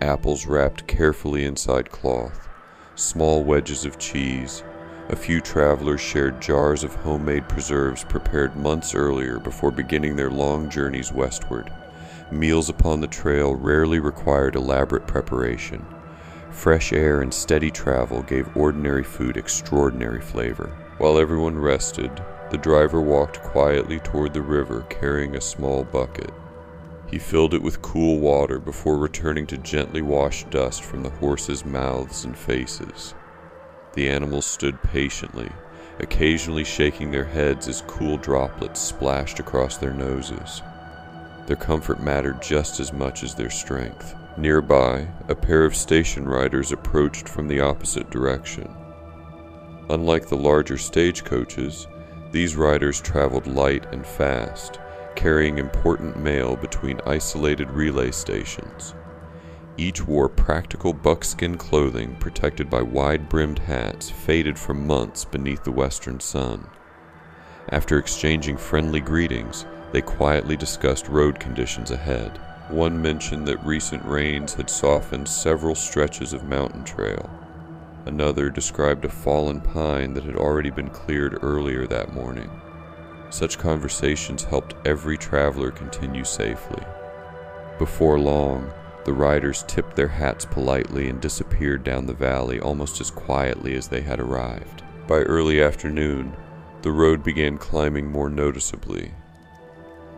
apples wrapped carefully inside cloth, small wedges of cheese. A few travelers shared jars of homemade preserves prepared months earlier before beginning their long journeys westward. Meals upon the trail rarely required elaborate preparation. Fresh air and steady travel gave ordinary food extraordinary flavor. While everyone rested, the driver walked quietly toward the river carrying a small bucket. He filled it with cool water before returning to gently wash dust from the horses' mouths and faces. The animals stood patiently, occasionally shaking their heads as cool droplets splashed across their noses. Their comfort mattered just as much as their strength. Nearby, a pair of station riders approached from the opposite direction. Unlike the larger stagecoaches, these riders traveled light and fast, carrying important mail between isolated relay stations. Each wore practical buckskin clothing protected by wide-brimmed hats faded from months beneath the western sun. After exchanging friendly greetings, they quietly discussed road conditions ahead. One mentioned that recent rains had softened several stretches of mountain trail. Another described a fallen pine that had already been cleared earlier that morning. Such conversations helped every traveler continue safely. Before long, the riders tipped their hats politely and disappeared down the valley almost as quietly as they had arrived. By early afternoon, the road began climbing more noticeably.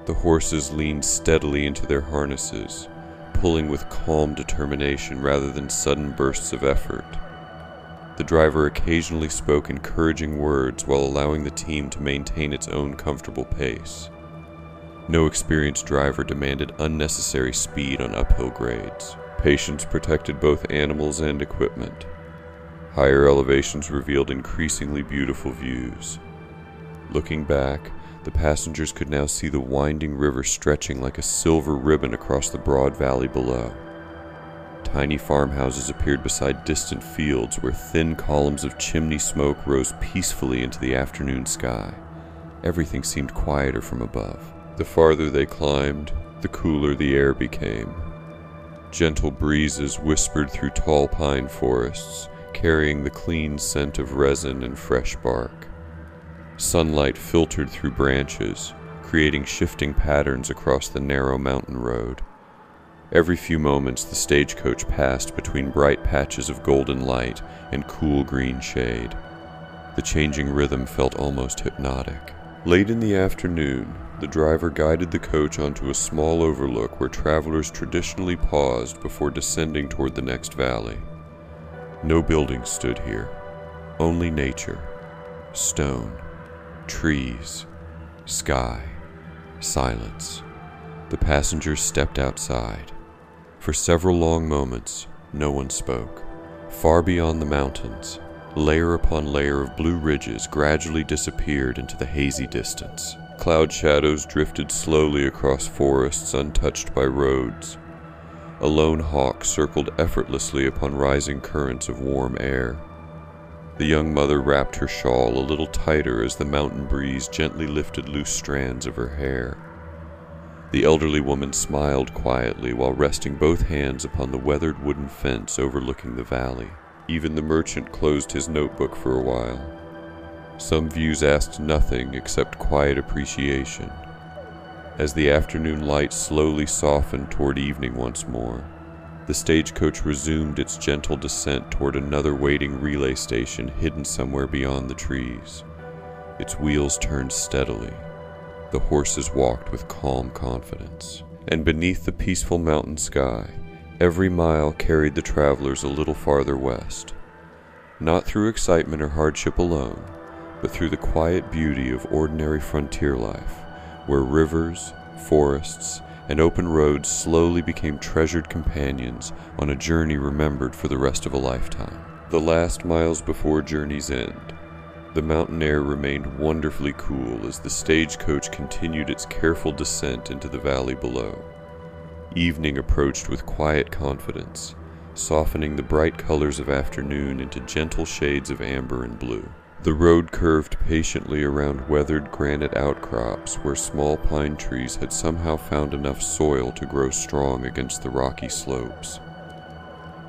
The horses leaned steadily into their harnesses, pulling with calm determination rather than sudden bursts of effort. The driver occasionally spoke encouraging words while allowing the team to maintain its own comfortable pace. No experienced driver demanded unnecessary speed on uphill grades. Patience protected both animals and equipment. Higher elevations revealed increasingly beautiful views. Looking back, the passengers could now see the winding river stretching like a silver ribbon across the broad valley below. Tiny farmhouses appeared beside distant fields where thin columns of chimney smoke rose peacefully into the afternoon sky. Everything seemed quieter from above. The farther they climbed, the cooler the air became. Gentle breezes whispered through tall pine forests, carrying the clean scent of resin and fresh bark. Sunlight filtered through branches, creating shifting patterns across the narrow mountain road. Every few moments the stagecoach passed between bright patches of golden light and cool green shade. The changing rhythm felt almost hypnotic. Late in the afternoon, the driver guided the coach onto a small overlook where travelers traditionally paused before descending toward the next valley. No buildings stood here, only nature, stone, trees, sky, silence. The passengers stepped outside. For several long moments, no one spoke. Far beyond the mountains, layer upon layer of blue ridges gradually disappeared into the hazy distance. Cloud shadows drifted slowly across forests untouched by roads. A lone hawk circled effortlessly upon rising currents of warm air. The young mother wrapped her shawl a little tighter as the mountain breeze gently lifted loose strands of her hair. The elderly woman smiled quietly while resting both hands upon the weathered wooden fence overlooking the valley. Even the merchant closed his notebook for a while. Some views asked nothing except quiet appreciation. As the afternoon light slowly softened toward evening once more, the stagecoach resumed its gentle descent toward another waiting relay station hidden somewhere beyond the trees. Its wheels turned steadily. The horses walked with calm confidence. And beneath the peaceful mountain sky, every mile carried the travelers a little farther west. Not through excitement or hardship alone, but through the quiet beauty of ordinary frontier life, where rivers, forests, and open roads slowly became treasured companions on a journey remembered for the rest of a lifetime. The last miles before journey's end, the mountain air remained wonderfully cool as the stagecoach continued its careful descent into the valley below. Evening approached with quiet confidence, softening the bright colors of afternoon into gentle shades of amber and blue. The road curved patiently around weathered granite outcrops where small pine trees had somehow found enough soil to grow strong against the rocky slopes.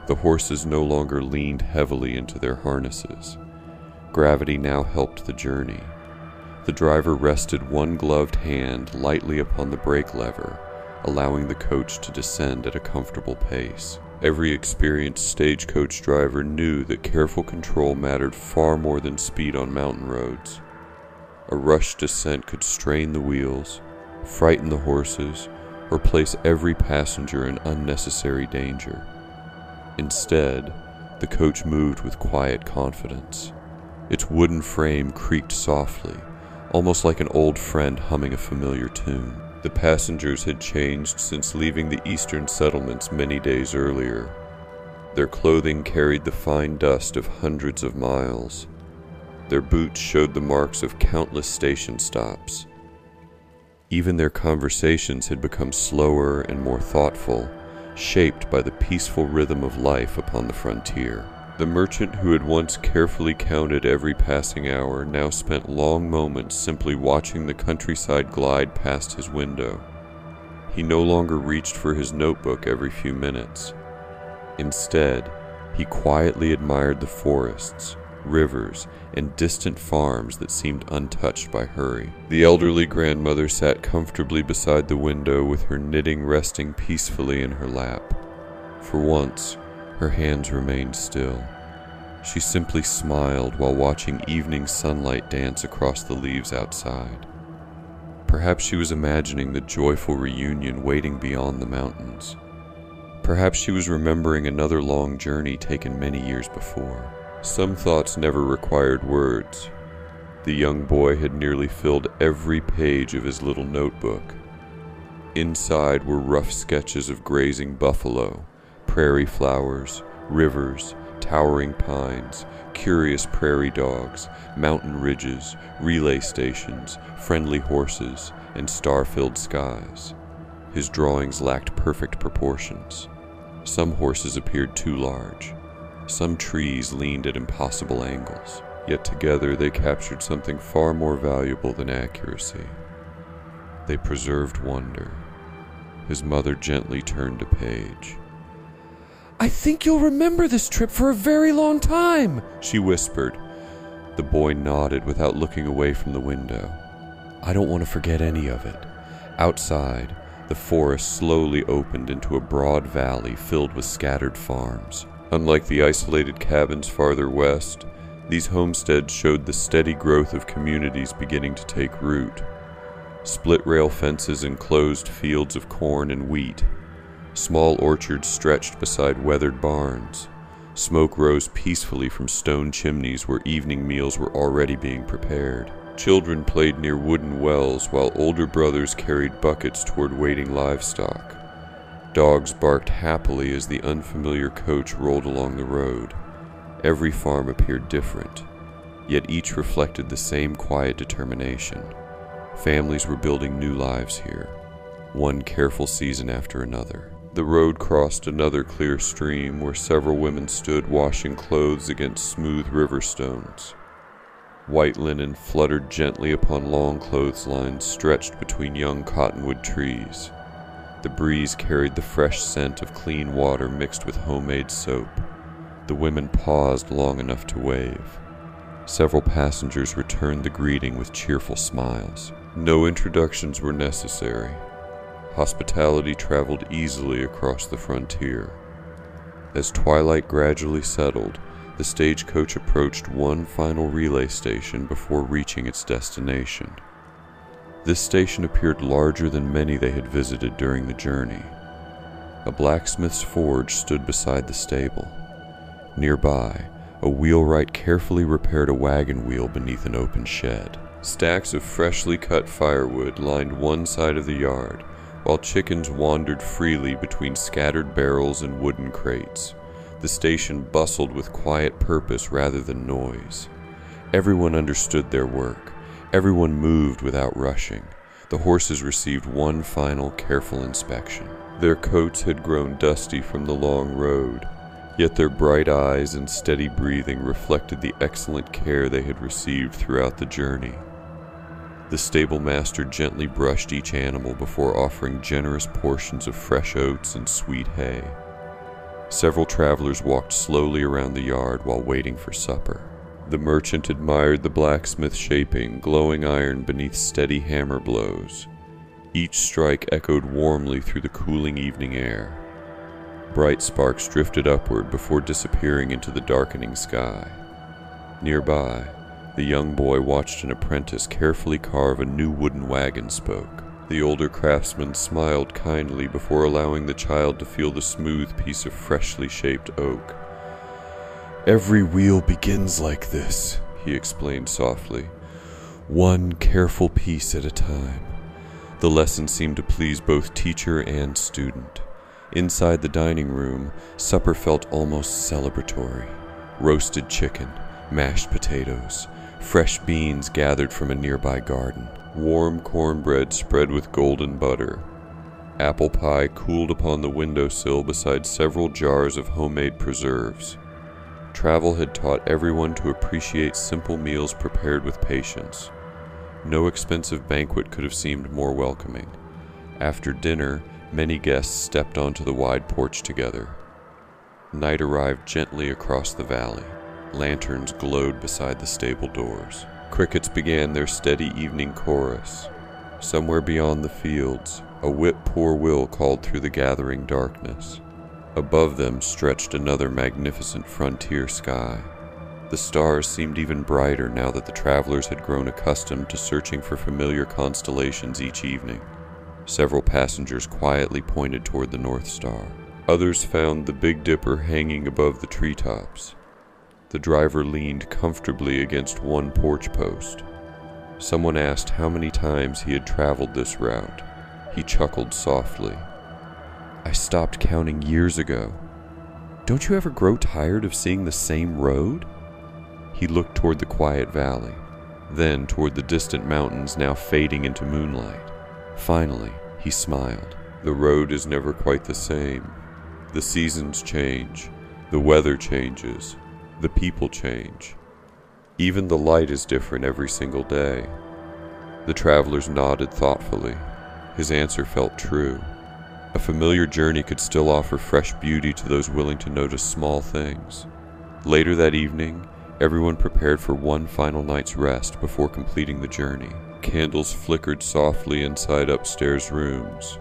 The horses no longer leaned heavily into their harnesses. Gravity now helped the journey. The driver rested one gloved hand lightly upon the brake lever, allowing the coach to descend at a comfortable pace. Every experienced stagecoach driver knew that careful control mattered far more than speed on mountain roads. A rushed descent could strain the wheels, frighten the horses, or place every passenger in unnecessary danger. Instead, the coach moved with quiet confidence. Its wooden frame creaked softly, almost like an old friend humming a familiar tune. The passengers had changed since leaving the eastern settlements many days earlier. Their clothing carried the fine dust of hundreds of miles. Their boots showed the marks of countless station stops. Even their conversations had become slower and more thoughtful, shaped by the peaceful rhythm of life upon the frontier. The merchant who had once carefully counted every passing hour now spent long moments simply watching the countryside glide past his window. He no longer reached for his notebook every few minutes. Instead, he quietly admired the forests, rivers, and distant farms that seemed untouched by hurry. The elderly grandmother sat comfortably beside the window with her knitting resting peacefully in her lap. For once, her hands remained still. She simply smiled while watching evening sunlight dance across the leaves outside. Perhaps she was imagining the joyful reunion waiting beyond the mountains. Perhaps she was remembering another long journey taken many years before. Some thoughts never required words. The young boy had nearly filled every page of his little notebook. Inside were rough sketches of grazing buffalo, prairie flowers, rivers, towering pines, curious prairie dogs, mountain ridges, relay stations, friendly horses, and star-filled skies. His drawings lacked perfect proportions. Some horses appeared too large. Some trees leaned at impossible angles, yet together they captured something far more valuable than accuracy. They preserved wonder. His mother gently turned a page.
"I think you'll remember this trip for a very long time," she whispered.
The boy nodded without looking away from the window.
"I don't want to forget any of it."
Outside, the forest slowly opened into a broad valley filled with scattered farms. Unlike the isolated cabins farther west, these homesteads showed the steady growth of communities beginning to take root. Split-rail fences enclosed fields of corn and wheat. Small orchards stretched beside weathered barns. Smoke rose peacefully from stone chimneys where evening meals were already being prepared. Children played near wooden wells while older brothers carried buckets toward waiting livestock. Dogs barked happily as the unfamiliar coach rolled along the road. Every farm appeared different, yet each reflected the same quiet determination. Families were building new lives here, one careful season after another. The road crossed another clear stream where several women stood washing clothes against smooth river stones. White linen fluttered gently upon long clotheslines stretched between young cottonwood trees. The breeze carried the fresh scent of clean water mixed with homemade soap. The women paused long enough to wave. Several passengers returned the greeting with cheerful smiles. No introductions were necessary. Hospitality traveled easily across the frontier. As twilight gradually settled, the stagecoach approached one final relay station before reaching its destination. This station appeared larger than many they had visited during the journey. A blacksmith's forge stood beside the stable. Nearby, a wheelwright carefully repaired a wagon wheel beneath an open shed. Stacks of freshly cut firewood lined one side of the yard, while chickens wandered freely between scattered barrels and wooden crates. The station bustled with quiet purpose rather than noise. Everyone understood their work. Everyone moved without rushing. The horses received one final careful inspection. Their coats had grown dusty from the long road, yet their bright eyes and steady breathing reflected the excellent care they had received throughout the journey. The stable master gently brushed each animal before offering generous portions of fresh oats and sweet hay. Several travelers walked slowly around the yard while waiting for supper. The merchant admired the blacksmith shaping glowing iron beneath steady hammer blows. Each strike echoed warmly through the cooling evening air. Bright sparks drifted upward before disappearing into the darkening sky. Nearby, the young boy watched an apprentice carefully carve a new wooden wagon spoke. The older craftsman smiled kindly before allowing the child to feel the smooth piece of freshly shaped oak.
"Every wheel begins like this," he explained softly. "One careful piece at a time."
The lesson seemed to please both teacher and student. Inside the dining room, supper felt almost celebratory. Roasted chicken, mashed potatoes, fresh beans gathered from a nearby garden, warm cornbread spread with golden butter. Apple pie cooled upon the windowsill beside several jars of homemade preserves. Travel had taught everyone to appreciate simple meals prepared with patience. No expensive banquet could have seemed more welcoming. After dinner, many guests stepped onto the wide porch together. Night arrived gently across the valley. Lanterns glowed beside the stable doors. Crickets began their steady evening chorus. Somewhere beyond the fields, a whip-poor-will called through the gathering darkness. Above them stretched another magnificent frontier sky. The stars seemed even brighter now that the travelers had grown accustomed to searching for familiar constellations each evening. Several passengers quietly pointed toward the North Star. Others found the Big Dipper hanging above the treetops. The driver leaned comfortably against one porch post. Someone asked how many times he had traveled this route. He chuckled softly. "I stopped counting years ago. Don't you ever grow tired of seeing the same road?" He looked toward the quiet valley, then toward the distant mountains now fading into moonlight. Finally, he smiled. "The road is never quite the same. The seasons change, the weather changes, the people change. Even the light is different every single day." The travelers nodded thoughtfully. His answer felt true. A familiar journey could still offer fresh beauty to those willing to notice small things. Later that evening, everyone prepared for one final night's rest before completing the journey. Candles flickered softly inside upstairs rooms.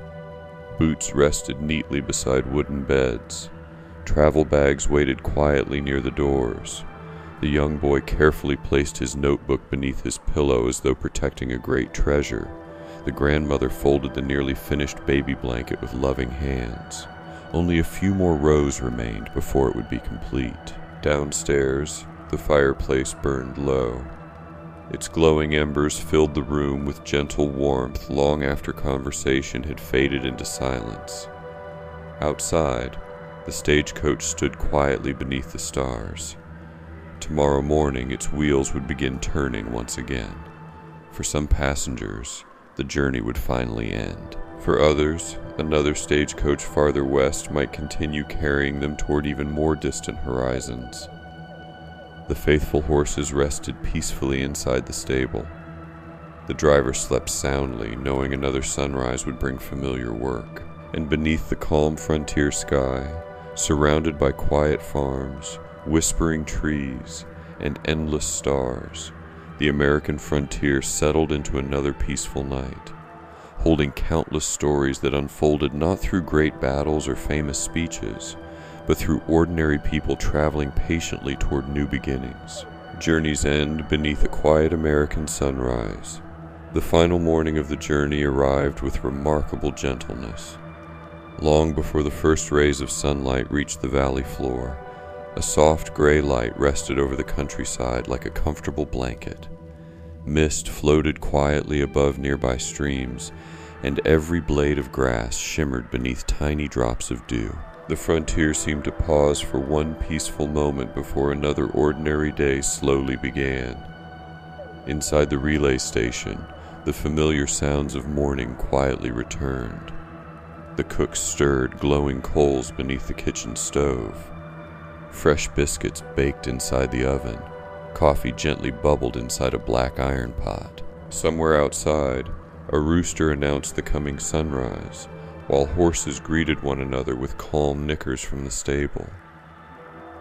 Boots rested neatly beside wooden beds. Travel bags waited quietly near the doors. The young boy carefully placed his notebook beneath his pillow as though protecting a great treasure. The grandmother folded the nearly finished baby blanket with loving hands. Only a few more rows remained before it would be complete. Downstairs, the fireplace burned low. Its glowing embers filled the room with gentle warmth long after conversation had faded into silence. Outside, the stagecoach stood quietly beneath the stars. Tomorrow morning, its wheels would begin turning once again. For some passengers, the journey would finally end. For others, another stagecoach farther west might continue carrying them toward even more distant horizons. The faithful horses rested peacefully inside the stable. The driver slept soundly, knowing another sunrise would bring familiar work. And beneath the calm frontier sky, surrounded by quiet farms, whispering trees, and endless stars, the American frontier settled into another peaceful night, holding countless stories that unfolded not through great battles or famous speeches, but through ordinary people traveling patiently toward new beginnings. Journeys end beneath a quiet American sunrise. The final morning of the journey arrived with remarkable gentleness. Long before the first rays of sunlight reached the valley floor, a soft gray light rested over the countryside like a comfortable blanket. Mist floated quietly above nearby streams, and every blade of grass shimmered beneath tiny drops of dew. The frontier seemed to pause for one peaceful moment before another ordinary day slowly began. Inside the relay station, the familiar sounds of morning quietly returned. The cook stirred glowing coals beneath the kitchen stove. Fresh biscuits baked inside the oven. Coffee gently bubbled inside a black iron pot. Somewhere outside, a rooster announced the coming sunrise, while horses greeted one another with calm nickers from the stable.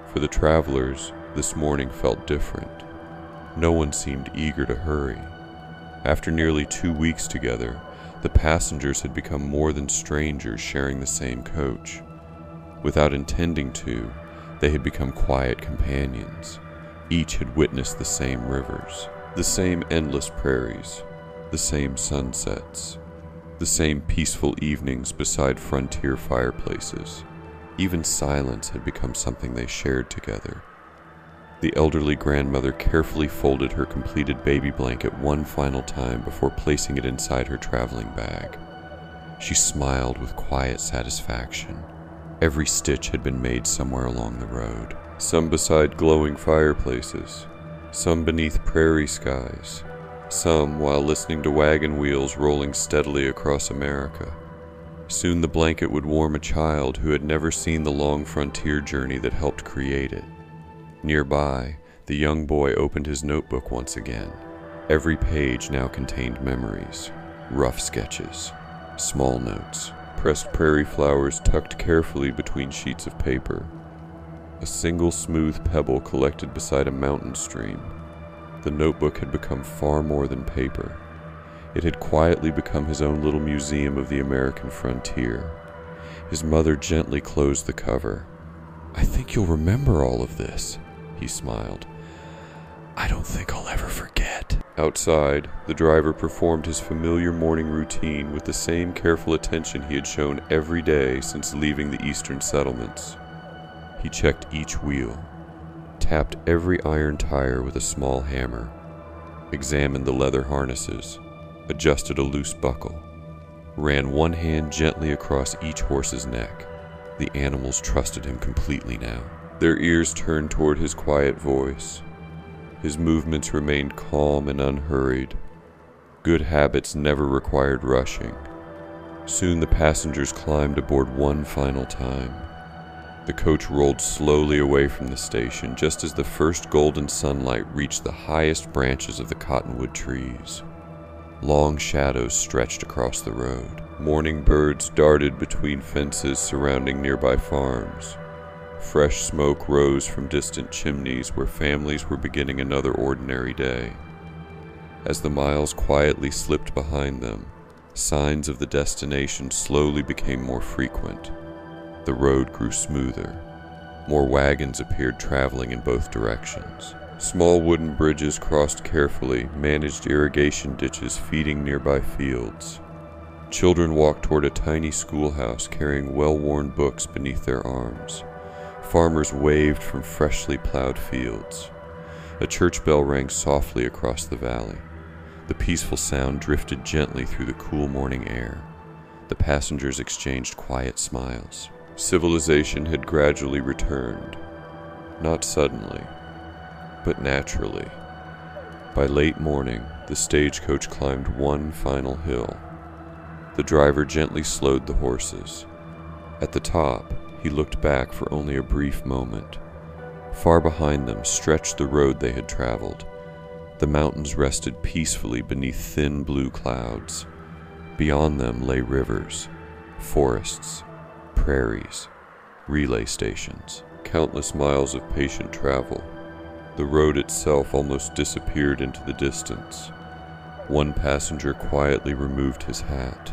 For the travelers, this morning felt different. No one seemed eager to hurry. After nearly 2 weeks together, the passengers had become more than strangers sharing the same coach. Without intending to, they had become quiet companions. Each had witnessed the same rivers, the same endless prairies, the same sunsets, the same peaceful evenings beside frontier fireplaces. Even silence had become something they shared together. The elderly grandmother carefully folded her completed baby blanket one final time before placing it inside her traveling bag. She smiled with quiet satisfaction. Every stitch had been made somewhere along the road, some beside glowing fireplaces, some beneath prairie skies, some while listening to wagon wheels rolling steadily across America. Soon the blanket would warm a child who had never seen the long frontier journey that helped create it. Nearby, the young boy opened his notebook once again. Every page now contained memories, rough sketches, small notes, pressed prairie flowers tucked carefully between sheets of paper. A single smooth pebble collected beside a mountain stream. The notebook had become far more than paper. It had quietly become his own little museum of the American frontier. His mother gently closed the cover. "I think you'll remember all of this," he smiled. "I don't think I'll ever forget." Outside, the driver performed his familiar morning routine with the same careful attention he had shown every day since leaving the eastern settlements. He checked each wheel, tapped every iron tire with a small hammer, examined the leather harnesses, adjusted a loose buckle, ran one hand gently across each horse's neck. The animals trusted him completely now. Their ears turned toward his quiet voice. His movements remained calm and unhurried. Good habits never required rushing. Soon the passengers climbed aboard one final time. The coach rolled slowly away from the station just as the first golden sunlight reached the highest branches of the cottonwood trees. Long shadows stretched across the road. Morning birds darted between fences surrounding nearby farms. Fresh smoke rose from distant chimneys where families were beginning another ordinary day. As the miles quietly slipped behind them, signs of the destination slowly became more frequent. The road grew smoother. More wagons appeared traveling in both directions. Small wooden bridges crossed carefully, managed irrigation ditches feeding nearby fields. Children walked toward a tiny schoolhouse carrying well-worn books beneath their arms. Farmers waved from freshly plowed fields. A church bell rang softly across the valley. The peaceful sound drifted gently through the cool morning air. The passengers exchanged quiet smiles. Civilization had gradually returned. Not suddenly, but naturally. By late morning, the stagecoach climbed one final hill. The driver gently slowed the horses. At the top, he looked back for only a brief moment. Far behind them stretched the road they had traveled. The mountains rested peacefully beneath thin blue clouds. Beyond them lay rivers, forests, prairies, relay stations, countless miles of patient travel. The road itself almost disappeared into the distance. One passenger quietly removed his hat,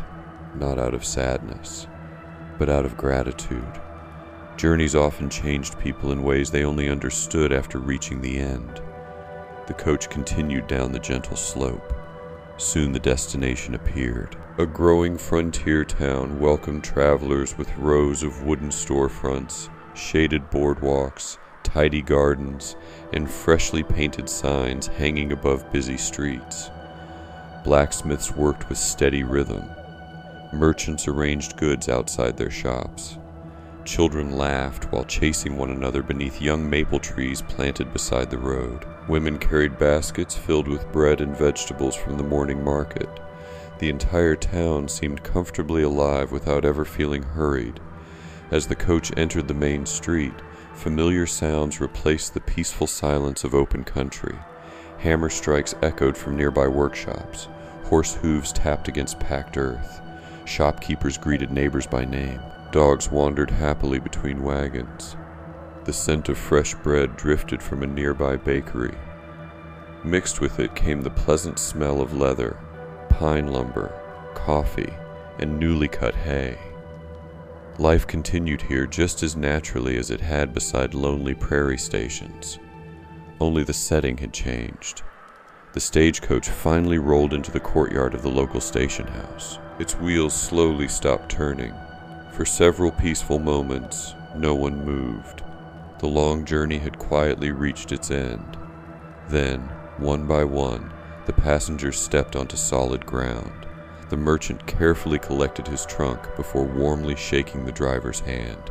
not out of sadness, but out of gratitude. Journeys often changed people in ways they only understood after reaching the end. The coach continued down the gentle slope. Soon the destination appeared. A growing frontier town welcomed travelers with rows of wooden storefronts, shaded boardwalks, tidy gardens, and freshly painted signs hanging above busy streets. Blacksmiths worked with steady rhythm. Merchants arranged goods outside their shops. Children laughed while chasing one another beneath young maple trees planted beside the road. Women carried baskets filled with bread and vegetables from the morning market. The entire town seemed comfortably alive without ever feeling hurried. As the coach entered the main street, familiar sounds replaced the peaceful silence of open country. Hammer strikes echoed from nearby workshops. Horse hooves tapped against packed earth. Shopkeepers greeted neighbors by name. Dogs wandered happily between wagons. The scent of fresh bread drifted from a nearby bakery. Mixed with it came the pleasant smell of leather, pine lumber, coffee, and newly cut hay. Life continued here just as naturally as it had beside lonely prairie stations. Only the setting had changed. The stagecoach finally rolled into the courtyard of the local station house. Its wheels slowly stopped turning. For several peaceful moments, no one moved. The long journey had quietly reached its end. Then, one by one, the passengers stepped onto solid ground. The merchant carefully collected his trunk before warmly shaking the driver's hand.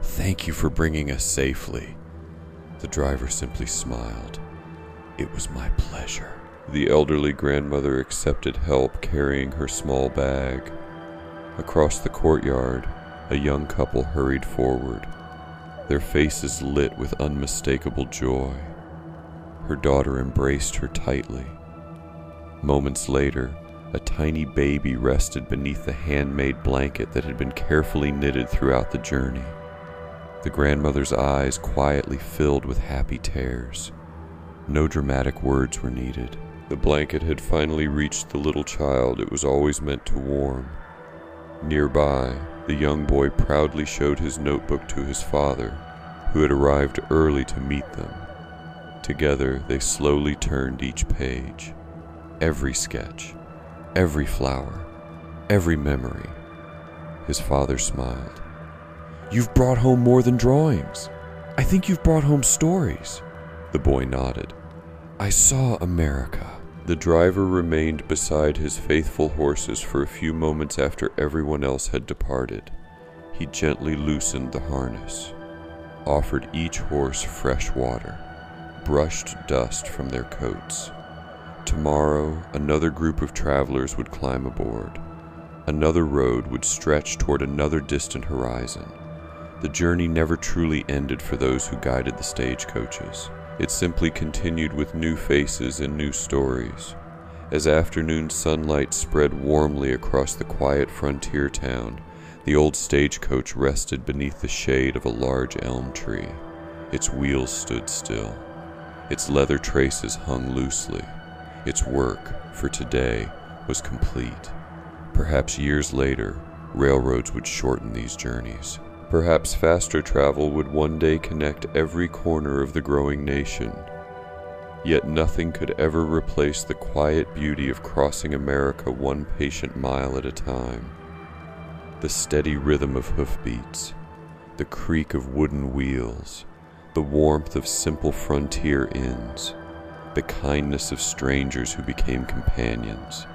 "Thank you for bringing us safely." The driver simply smiled. "It was my pleasure." The elderly grandmother accepted help carrying her small bag. Across the courtyard, a young couple hurried forward, their faces lit with unmistakable joy. Her daughter embraced her tightly. Moments later, a tiny baby rested beneath the handmade blanket that had been carefully knitted throughout the journey. The grandmother's eyes quietly filled with happy tears. No dramatic words were needed. The blanket had finally reached the little child it was always meant to warm. Nearby, the young boy proudly showed his notebook to his father, who had arrived early to meet them. Together, they slowly turned each page. Every sketch, every flower, every memory. His father smiled. "You've brought home more than drawings. I think you've brought home stories." The boy nodded. "I saw America." The driver remained beside his faithful horses for a few moments after everyone else had departed. He gently loosened the harness, offered each horse fresh water, brushed dust from their coats. Tomorrow, another group of travelers would climb aboard. Another road would stretch toward another distant horizon. The journey never truly ended for those who guided the stagecoaches. It simply continued with new faces and new stories. As afternoon sunlight spread warmly across the quiet frontier town, the old stagecoach rested beneath the shade of a large elm tree. Its wheels stood still. Its leather traces hung loosely. Its work, for today, was complete. Perhaps years later, railroads would shorten these journeys. Perhaps faster travel would one day connect every corner of the growing nation. Yet nothing could ever replace the quiet beauty of crossing America one patient mile at a time. The steady rhythm of hoofbeats, the creak of wooden wheels, the warmth of simple frontier inns, the kindness of strangers who became companions,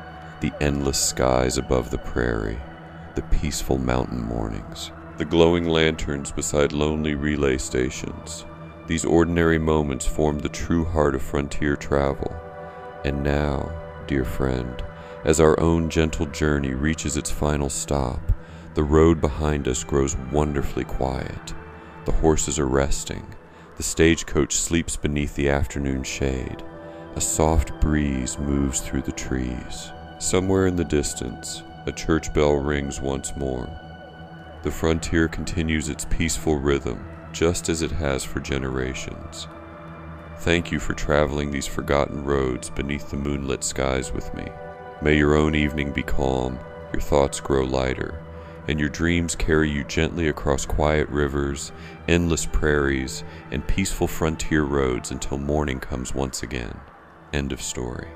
the endless skies above the prairie, the peaceful mountain mornings, the glowing lanterns beside lonely relay stations. These ordinary moments formed the true heart of frontier travel. And now, dear friend, as our own gentle journey reaches its final stop, the road behind us grows wonderfully quiet. The horses are resting. The stagecoach sleeps beneath the afternoon shade. A soft breeze moves through the trees. Somewhere in the distance, a church bell rings once more. The frontier continues its peaceful rhythm, just as it has for generations. Thank you for traveling these forgotten roads beneath the moonlit skies with me. May your own evening be calm, your thoughts grow lighter, and your dreams carry you gently across quiet rivers, endless prairies, and peaceful frontier roads until morning comes once again. End of story.